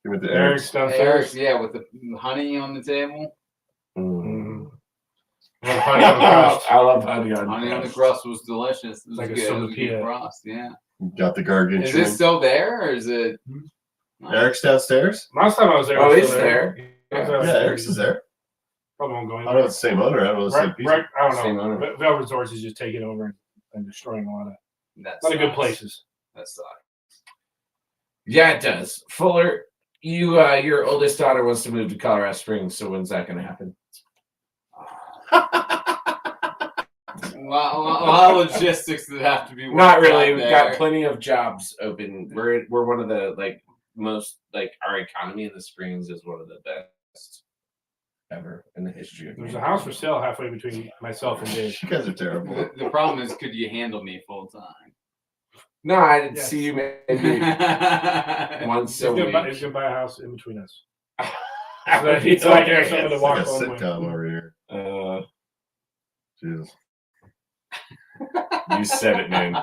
You went to Eric's Eric's. downstairs. yeah, with the honey on the table. Mm. Honey on the crust. I love honey on Honey on the crust. crust was delicious. It was Like a good. It was a good sopapilla. crust, yeah. Got the gargantuan. Is it still there or is it? Eric's downstairs? Last time I was there, Oh, it was it's still there. Last time I Yeah, was there, Eric's is there. Probably won't go in I don't know if it's the same owner. I don't know if it's the same piece. I don't Same know. owner. But Vail Resorts is just taking over and destroying a lot of That good sucks. places. That sucks. Yeah, it does. Fuller, your oldest daughter wants to move to Colorado Springs. So when's that going to happen? A lot of logistics that have to be worked Not really. out We've there. got plenty of jobs open. We're one of the most our economy in the Springs is one of the best ever in the history of There's a house for sale halfway between myself and Dave. You guys are terrible. The problem is, could you handle me full time? No, I didn't Yes. see you maybe once He's a gonna, week. he's gonna buy a house in between us. That would be So I can have hilarious. something to It's walk like a home with. sitcom over here. Jesus. You said it, man.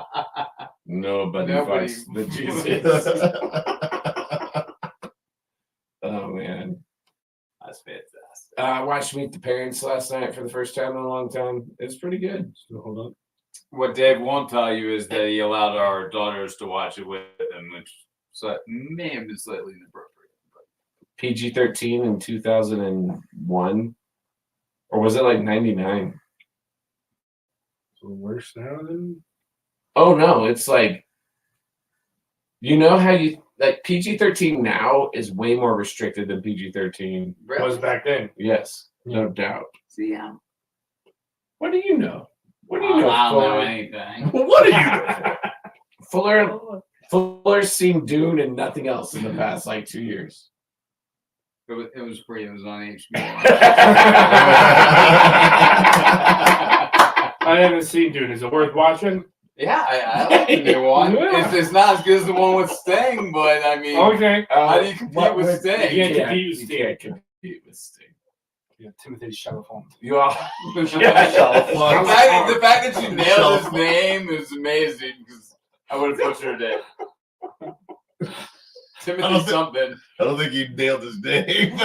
Nobody fights the Jesus. Oh man. That's fantastic. I watched Meet the Parents last night for the first time in a long time. It's pretty good. So hold on. What Dave won't tell you is that he allowed our daughters to watch it with him, which may have been slightly inappropriate. PG-13 in 2001, or was it like 99? So worse now than Oh no, it's like, you know how you like PG-13 now is way more restricted than PG-13 it was back then. Yes, no doubt. See, What do you know? What do I you know? don't know Fuller? anything. What do you know? Fuller's seen Dune and nothing else in the past like 2 years. It was free. It was on HBO. I haven't seen Dune. Is it worth watching? Yeah, I like the new one. Yeah. It's not as good as the one with Sting, but I mean, Okay. how do you compete with Sting? You can't compete with You Sting. can't compete with Sting. Yeah, Timothy Chalamet. You all. the fact that you nailed his name is amazing because I would have butchered it. Timothy something. I don't think you nailed his name.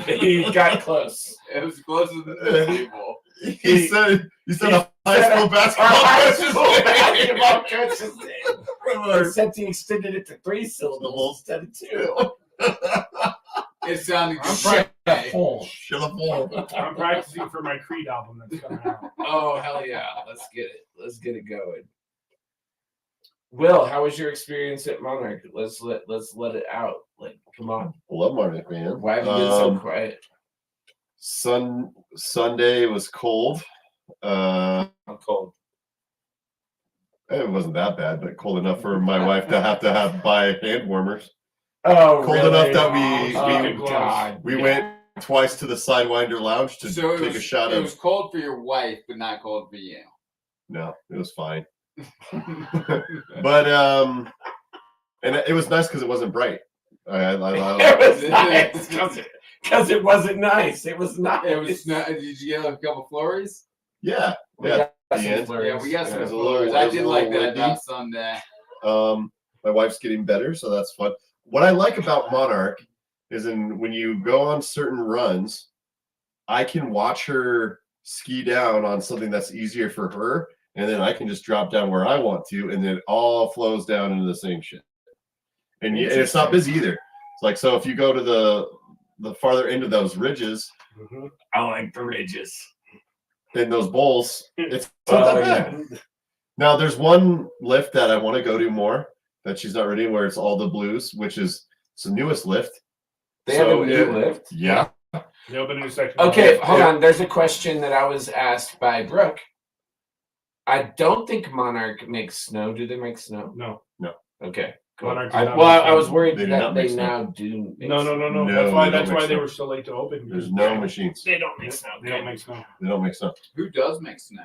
He got close. It was closer than most people. He said a high school basketball coach's name. Except he extended it to 3 syllables instead of 2. It sounded I'm Shut the okay. hole. Shut up, I'm practicing for my Creed album that's coming out. Oh hell yeah! Let's get it. Let's get it going. Will, how was your experience at Monarch? Let's let it out. Like, come on. Love Martin, man. Why have you been so quiet? Sunday was cold. I'm cold. It wasn't that bad, but cold enough for my wife to have buy hand warmers. Oh, Cold really? enough that we went twice to the Sidewinder Lounge to take a shot It of. was cold for your wife, but not cold for you. No, it was fine. But and it was nice because it wasn't bright. It was nice because it wasn't nice. It was nice. It was not. Did you get a couple flurries? Yeah. We got some Yeah. flurries. Yeah, we got some it was a flurries. little- I it was did a like little that windy. on Sunday. My wife's getting better, so that's fun. What I like about Monarch is when you go on certain runs, I can watch her ski down on something that's easier for her, and then I can just drop down where I want to, and then it all flows down into the same shit. And it's not busy either. It's like, so if you go to the farther end of those ridges, I like the ridges. in those bowls, it's not that bad. Now, there's one lift that I want to go to more that she's not ready, where it's all the blues, which is it's the newest lift. They have a new lift? Yeah. They opened a new section. Okay, hold on. There's a question that I was asked by Brooke. I don't think Monarch makes snow. Do they make snow? No. Okay. Cool. Monarch I does not make snow. was worried They do that not they make snow. now do make No. No, That's they why don't they make were so late to open. There's no machines. They don't make snow. They don't make snow. They don't make snow. Who does make snow?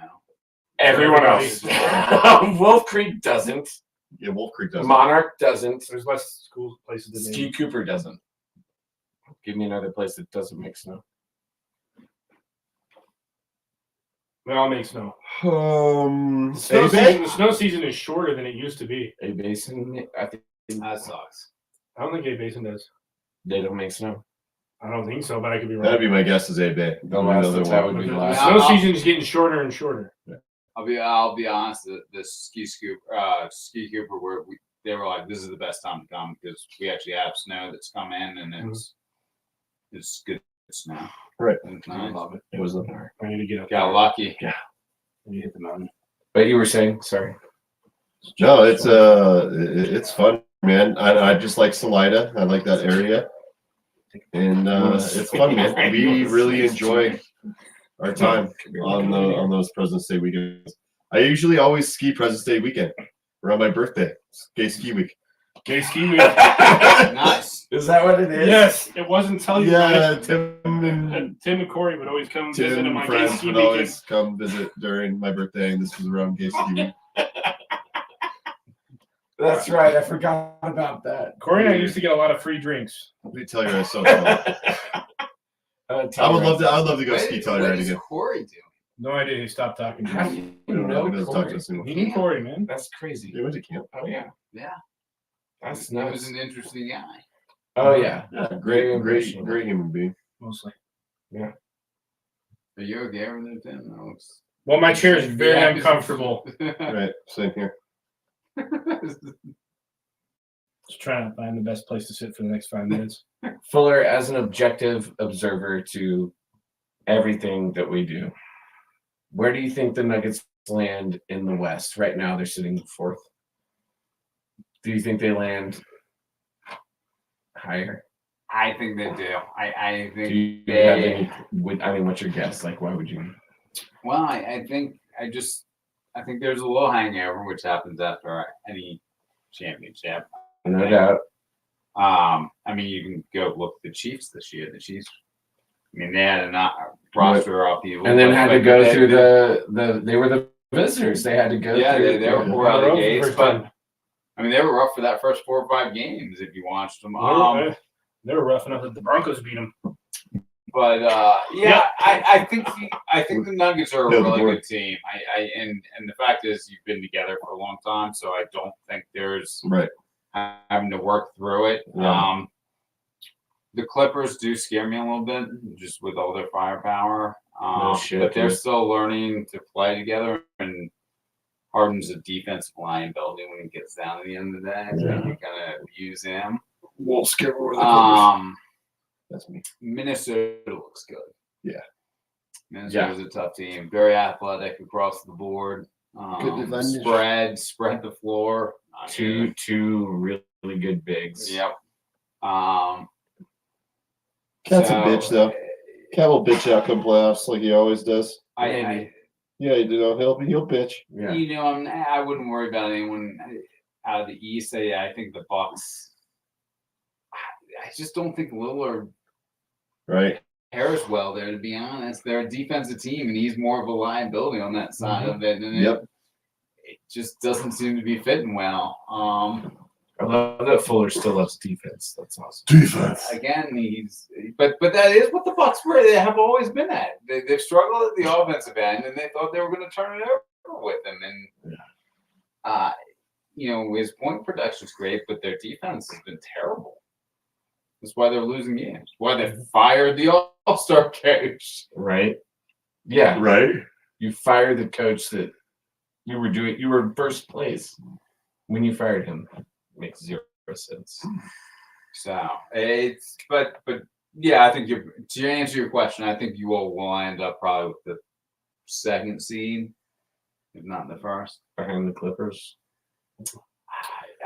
Everyone Everybody. else. Wolf Creek doesn't. Yeah, Wolf Creek doesn't. Monarch doesn't. There's less school places than Ski Cooper doesn't. Give me another place that doesn't make snow. They all make snow. Um, The snow season is shorter than it used to be. A Basin, I think That sucks. I don't think A Basin does. they don't make snow. I don't think so, but I could be wrong. That'd be my guess is A-Bay. The last that would But be the last. snow season is getting shorter and shorter. I'll be honest. The ski Cooper, where they were like, this is the best time to come because we actually have snow that's come in and it's good snow. Right. It's I nice. love it. It was a bar. I need to get up. Got lucky. I need to hit the mountain. But you were saying, sorry. No, it's fun, man. I just like Salida. I like that area, and it's fun, man. We really enjoy our time on those President's Day weekends. I usually always ski President's Day weekend around my birthday. It's gay ski week. Gay ski week. Nice. Is that what it is? Yes, it wasn't tell you. Yeah, Tim and Tim and Corey would always come visit Tim on my gay friends ski would weekend. always come visit during my birthday, and this was around gay ski week. That's right. I forgot about that. Corey and I used to get a lot of free drinks. Let me tell you, I so I would love to. I'd love to go ski What Telluride is again. Corey doing? No idea. He stopped talking to How us. do you We don't know. He know doesn't talk to Corey? us anymore. He knew Corey, man. That's crazy. He went to camp. Oh yeah, Yeah. that's He nuts. was an interesting guy. Oh yeah. Yeah, Very great emotional. human being. Mostly. Are you okay with it, Tim? No, it's- Well, my chair is very Yeah. uncomfortable. Right, same here. Just trying to find the best place to sit for the next 5 minutes. Fuller, as an objective observer to everything that we do, where do you think the Nuggets land in the West? Right now, they're sitting fourth. Do you think they land higher? I think they do. I Do think you they. have any? What's your guess? Like, why would you? Well, I think there's a little hangover, which happens after any championship. No doubt. I mean, you can go look at the Chiefs this year. The Chiefs, I mean, they had a roster of people, And then had to like, go they- through the. They were the visitors. They had to go. Yeah, through, they were yeah. poor out of the Rough gates, first but time. I mean, they were rough for that first 4 or 5 games if you watched them. They were rough enough that the Broncos beat them. But yeah, I think the Nuggets are a Yeah, the really board. good team. And the fact is, you've been together for a long time, so I don't think there's Right. having to work through it. Yeah. The Clippers do scare me a little bit, just with all their firepower. No shit, But they're dude. still learning to play together, and Harden's a defensive liability when he gets down at the end of the day. So Yeah. you gotta use him. Won't scare over Um, That's me. Minnesota looks good. Yeah. Minnesota's a tough team. Very athletic across the board. Good defenders. Spread the floor. Two really good bigs. Yep. Cat's a bitch though. Cat will bitch out come playoffs like he always does. I Yeah, he'll bitch. Yeah. you know, I wouldn't worry about anyone out of the East. I think the Bucks. I just don't think Lillard Right. pairs well there. To be honest, they're a defensive team, and he's more of a liability on that side of it. And Yep. it just doesn't seem to be fitting well. I love that Fuller still loves defense. That's awesome. Defense. Again, but that is what the Bucks were. They have always been at. They've struggled at the offensive end, and they thought they were going to turn it over with him. And his point production's great, but their defense has been terrible. That's why they're losing games. Why they fired the All-Star coach. Right? Yeah. Right. You fired the coach that you were in first place when you fired him. Makes zero sense. So but yeah, I think to answer your question, I think you all will end up probably with the second seed, if not the first. Behind the Clippers.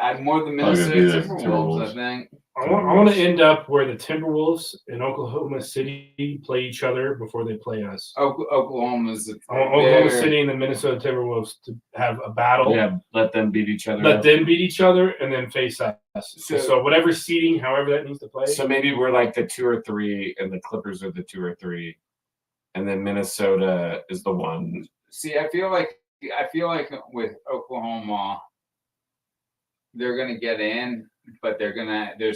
I'm more the Probably gonna Minnesota be the Timberwolves, I Timberwolves. think. I want to end up where the Timberwolves and Oklahoma City play each other before they play us. Oklahoma's. I want Oklahoma City and the Minnesota Timberwolves to have a battle. Yeah, let them beat each other. Let them beat each other and then face us. So- So whatever seeding, however that needs to play. So maybe we're like the 2 or 3, and the Clippers are the 2 or 3, and then Minnesota is the 1. See, I feel like with Oklahoma, they're gonna get in, but there's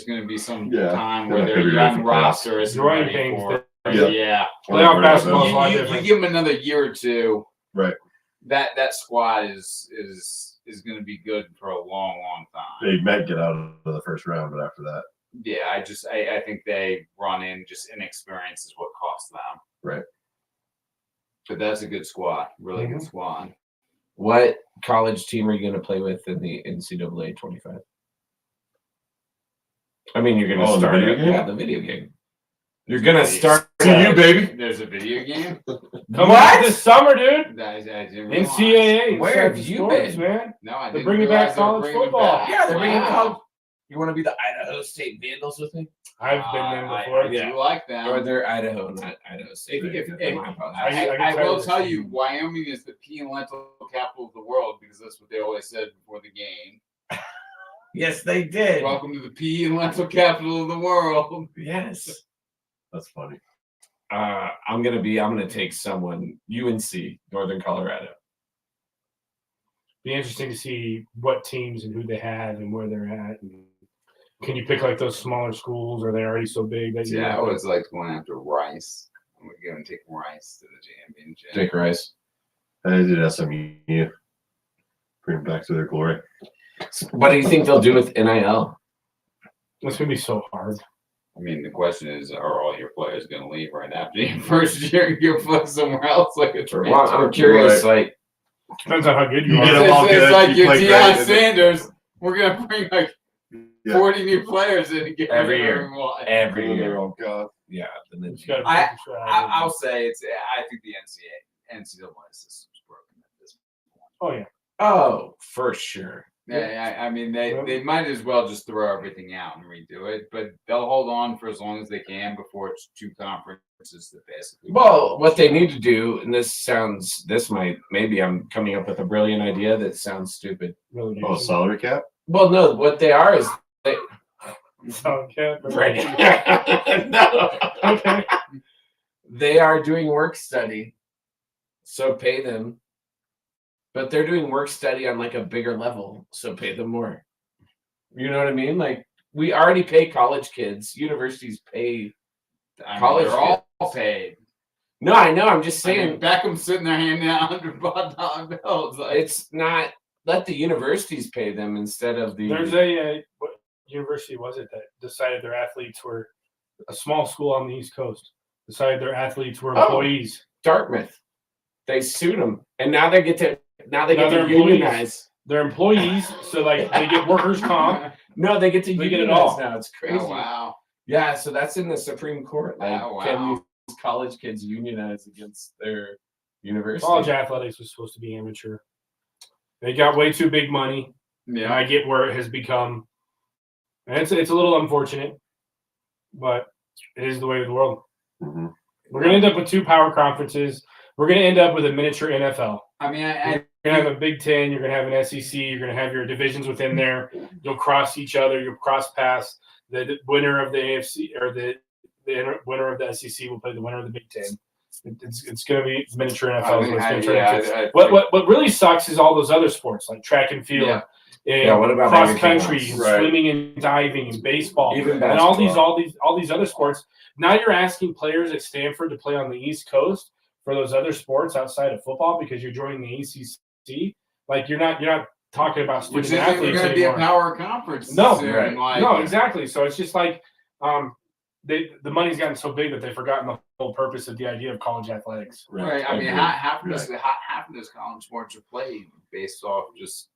gonna be some time where they're their not gonna be ready young for roster isn't Growing ready pains. for. Yeah. Yeah. Playoff basketball is a lot You different. give them another year or two. Right. That squad is going to be good for a long time. They might get out of the first round, but after that. Yeah, I think they run in just inexperience is what costs them. Right. But that's a good squad, really good squad. What college team are you going to play with in the NCAA 25? I mean, you're going to Oh, the start video game? Yeah, the video game. You're going to start. See you, baby. There's a video game. Come on this summer, dude. I didn't realize. NCAA. Where have you sports, been? man? No, I They're didn't bringing realize back they were college bringing it football. back. Yeah, they're bringing Wow. college. You want to be the Idaho State Vandals with me? I've been there before. I do like them. Or they're Idaho, not Idaho State. If- My apologies. I I will can tell tell you, Wyoming is the pea and lentil capital of the world because that's what they always said before the game. Yes, they did. Welcome to the pea and lentil capital of the world. Yes. That's funny. I'm gonna take someone UNC, Northern Colorado. Be interesting to see what teams and who they have and where they're at. And can you pick like those smaller schools? Or are they already so big that you? Yeah, I always liked going after Rice. I'm going to take Rice to the championship. Jake Rice. I did SMU. Bring them back to their glory. What do you think they'll do with NIL? It's gonna be so hard. I mean, the question is, are all your players going to leave right after your first year and go play somewhere else like a transfer? Well, I'm curious. Like, Depends on how good you You are. get them all It's good, like you your play Deion great, Sanders. We're going to bring like Yeah. 40 new players in and get Every rid of year. everyone. every They're year. all gone. Yeah. And then Just gotta I- figure it out. I'll say I think the NCAA system's broken at this point. Oh yeah. Oh, for sure. Yeah, I mean they might as well just throw everything out and redo it, but they'll hold on for as long as they can before it's 2 conferences that basically. Well, what they need to do, and maybe I'm coming up with a brilliant idea that sounds stupid. Really Oh, salary cap? Well, no, what they are is they. Okay. No. Okay. They are doing work study, so pay them. But they're doing work study on like a bigger level, so pay them more. You know what I mean? Like we already pay college kids. Universities pay. College they're all paid. No, I know. I'm just I saying. mean, Beckham's sitting there handing out $100 bills. Like, It's not. Let the universities pay them instead of the. There's a what university was it that decided their athletes were a small school on the East Coast decided their athletes were employees. Dartmouth. They sued them, and now they get to. Now they get they're to employees. unionize. They're employees, so like they get workers' comp. No, they get to They get it unionize all. now. It's crazy. oh wow. Yeah, so that's in the Supreme Court. Like, Oh, wow. can these college kids unionize against their university? College athletics was supposed to be amateur. They got way too big money. And Yeah. I get where it has become. And it's a little unfortunate, but it is the way of the world. Mhm. We're going to end up with 2 power conferences. We're going to end up with a miniature NFL. I mean, You're going to have a Big Ten. You're going to have an SEC. You're going to have your divisions within there. You'll cross each other. You'll cross paths. The winner of the AFC or the winner of the SEC will play the winner of the Big Ten. It's going to be miniature NFL. is what it's gonna turn into. What really sucks is all those other sports like track and field, and what about cross everything country, else? and Right. swimming and diving and baseball, Even and all basketball. these other sports. Now you're asking players at Stanford to play on the East Coast for those other sports outside of football because you're joining the ACC. Like you're not talking about which student isn't athletes going to be a anymore. power conference. No, soon, right. like- No, exactly. So it's just like the money's gotten so big that they've forgotten the whole purpose of the idea of college athletics. Right. I mean, Agreed. half of those college sports are played based off just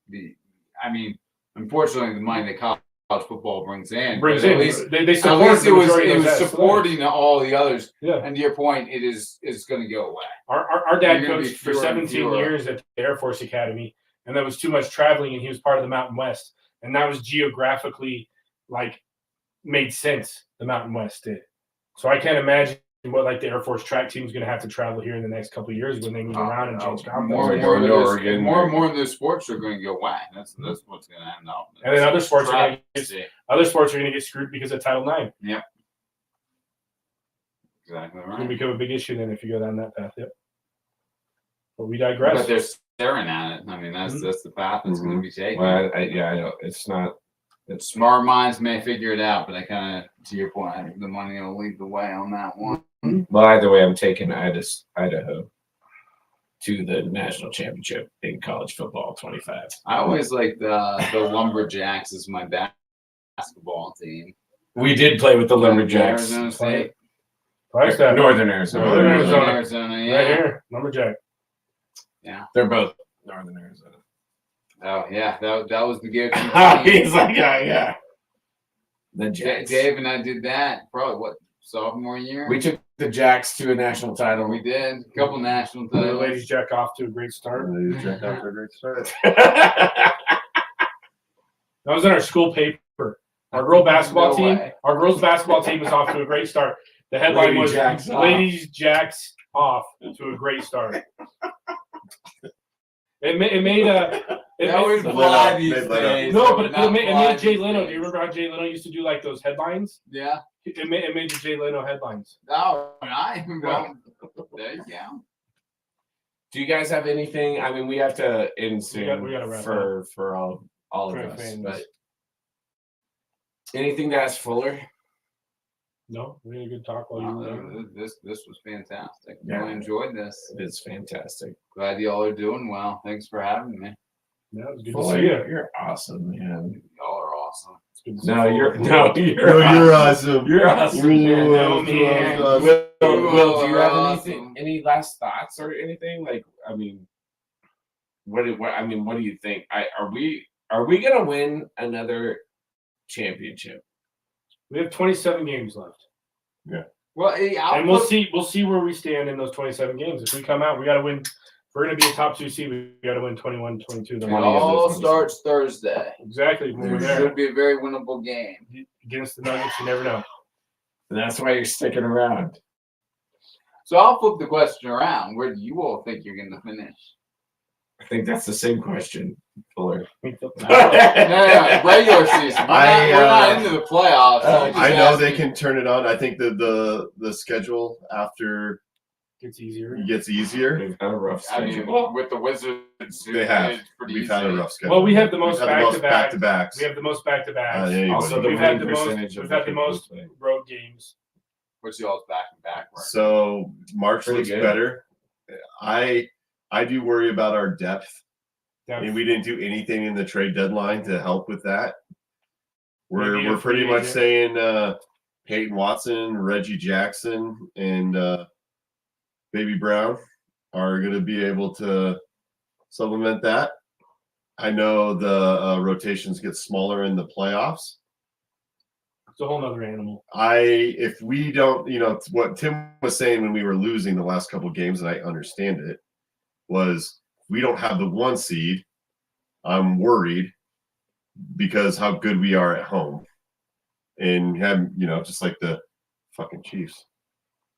the. I mean, unfortunately, the money that college football brings in. Brings but in. at least, They at support least the majority of it was those athletics. supporting all the others. Yeah. And to your point, it's going to go away. Our dad You're gonna be coached for fewer and 17 fewer. years at the Air Force Academy, and there was too much traveling, and he was part of the Mountain West, and that was geographically like made sense. The Mountain West did. So I can't imagine what like the Air Force track team is going to have to travel here in the next couple of years when they move around and change More and complexes. more, Or of Oregon, those, more or- and more of those sports are going to go away. That's what's going to end up. And then other sports are going to Travesty. get screwed because of Title IX. Exactly It's going to right. become a big issue then if you go down that path. Yep. But we digress. But they're staring at it. I mean, that's the path that's going to be taken. Well, I know it's not. It's Smart minds may figure it out, but I kind of, to your point, I think the money will lead the way on that one. well. Either way, I'm taking Idaho to the national championship in college football 25. I always like the Lumberjacks as my basketball team. We did play with the Lumberjacks. Arizona State. Price that. Northern Arizona. Northern Arizona. Arizona, yeah. Right here. Lumberjack. They're both Northern Arizona. Oh yeah, that was the go-to He's team. like, yeah. The Jacks. Dave and I did that probably what sophomore year. We took the Jacks to a national title. We did a couple national The titles. ladies jack off to a great start. They check out for a great start. That was in our school paper. Our girl basketball No team. way. Our girls basketball team is off to a great start. The headline Lady was Jacks off. "Ladies Jacks off to a great start." It made That would They fly let out- these they let out- days. no, That but would it not made fly Jay these Leno. days. Do you remember how Jay Leno used to do like those headlines? Yeah. It made the Jay Leno headlines. Oh, well, there you go. Do you guys have anything? I mean, we have to end soon we gotta wrap for all of For us. fans. But anything to ask Fuller? No, we had a good talk while you were there. This was fantastic. Yeah. I enjoyed this. It is fantastic. Glad y'all are doing well. Thanks for having me. Yeah, it was good to Fuller, see you. you're awesome, man. Y'all are awesome. It's good to see No, you. you're No, you're awesome. You're awesome. man. No, man. Will, do you have Awesome. anything? Any last thoughts or anything? Like, I mean, what do you think? Are we gonna win another championship? We have 27 games left, Well, hey, and we'll see where we stand in those 27 games. If we come out, we got to win. If we're going to be a top 2 seed, we got to win 21, 22. It 20 of all those starts Thursday. Exactly. When we're It there should be a very winnable game. against the Nuggets, you never know. And that's why you're sticking around. So I'll flip the question around. Where do you all think you're going to finish? I think that's the same question, Fuller. No, regular season. We're not into the playoffs. I'm just I know they asking. can turn it on. I think the schedule after It's easier. it gets easier. We've had a rough I mean, schedule. with the Wizards, They have. it's pretty We've easy. had a rough schedule. Well, we have the most We've had the most back-to-backs. back-to-backs. We have the most back-to-backs. Yeah, you Also, would. the we've had winning the most. percentage of We've had the people most who play. road games. What's y'all's back and back? record? So March Pretty looks good. better. I do worry about our depth. Yeah. I mean, we didn't do anything in the trade deadline to help with that. Maybe a We're pretty free much agent. saying Peyton Watson, Reggie Jackson, and Baby Brown are going to be able to supplement that. I know the rotations get smaller in the playoffs, It's a whole nother animal. If we don't, it's what Tim was saying when we were losing the last couple of games, and I understand it, was we don't have the 1 seed. I'm worried because how good we are at home, and have just like the fucking Chiefs.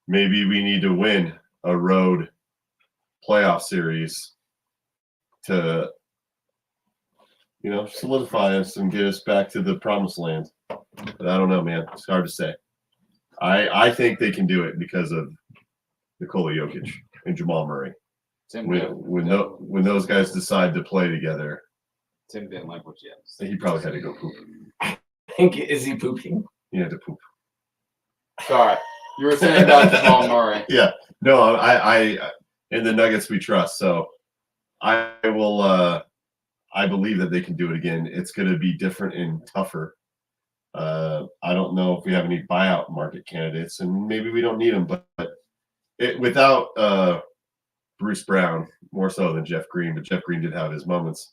Maybe we need to win a road playoff series to solidify us and get us back to the promised land. But I don't know, man. It's hard to say. I think they can do it because of Nikola Jokic and Jamal Murray. When those guys decide to play together, Tim didn't like what you had to say. he probably had to go poop. Is he pooping? He had to poop. Sorry, you were saying about Jamal Murray. Yeah. No, I in the Nuggets we trust. So I will. I believe that they can do it again. It's going to be different and tougher. I don't know if we have any buyout market candidates, and maybe we don't need them. But without Bruce Brown, more so than Jeff Green, but Jeff Green did have his moments.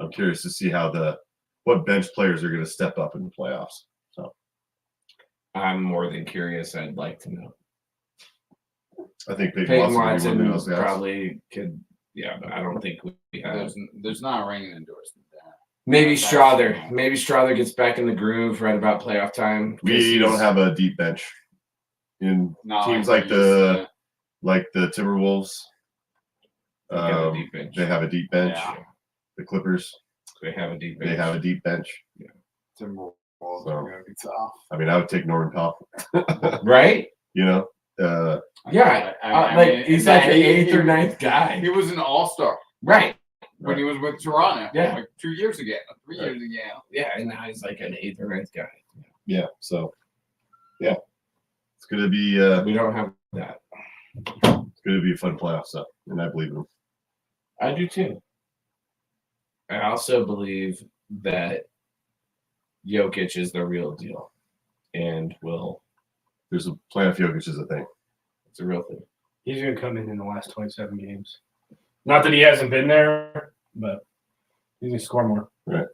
I'm curious to see what bench players are going to step up in the playoffs. So I'm more than curious. I'd like to know. I think Peyton Watson would be one of those Watson guys. probably could. Yeah, but I don't think we have. There's not a ringing endorsement there. Maybe Strother. Maybe Strother gets back in the groove right about playoff time. We don't have a deep bench in teams like the Timberwolves. They have a deep bench. They have a deep bench. Yeah. The Clippers. They have a deep bench. They have a deep bench. Timberwolves So, are gonna be tough. I mean, I would take Norman Powell. Right? Yeah. I mean, he's that- like the 8th or 9th guy. He was an all-star Right. when he was with Toronto. Yeah. like 2 years ago, 3 years ago. Yeah, and now he's like an 8th or 9th guy. Yeah. So, yeah, it's gonna be We don't have that. a fun playoff stuff, and I believe in them. I do too. I also believe that Jokic is the real deal, and There's a playoff Jokic is a thing. it's a real thing. He's going to come in the last 27 games. Not that he hasn't been there, but he's going to score more. Right.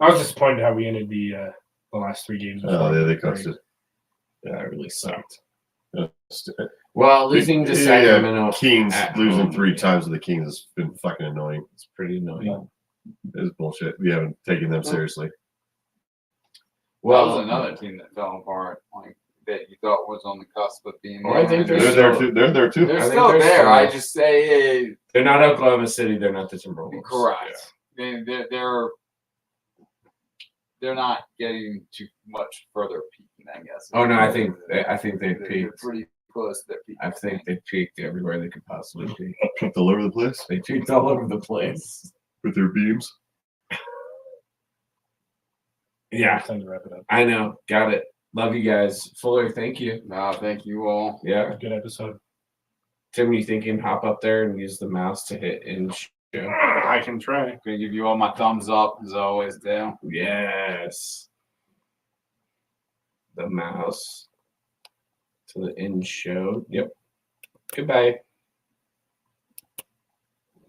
I was disappointed how we ended the last 3 games. Oh, yeah, they coasted. Yeah, it really sucked. Yeah. Well, losing to Sacramento, Kings at losing home, 3 times to the Kings has been fucking annoying. it's pretty annoying. It's bullshit. We haven't taken them seriously. Well, Well, that was another team that fell apart, like that you thought was on the cusp of being. Well, I think there. they're They're there still- too. They're there too. They're I think still they're there. still- I just say they're not Oklahoma City. They're not the Timberwolves. correct. They're not getting too much further peaking, I guess. Oh no, I think they've they're peaked. pretty close to their peak. I think they peaked everywhere they could possibly peak. Peeked all over the place They peaked all over the place. with their beams. Yeah, Time to wrap it up. I know. Got it. Love you guys. Fuller, thank you. No, thank you all. Yeah. Good episode. Tim, you think you can hop up there and use the mouse to hit in show? I can try. Gonna give you all my thumbs up as I always do. Yes. The mouse to the in show. Yep. Goodbye.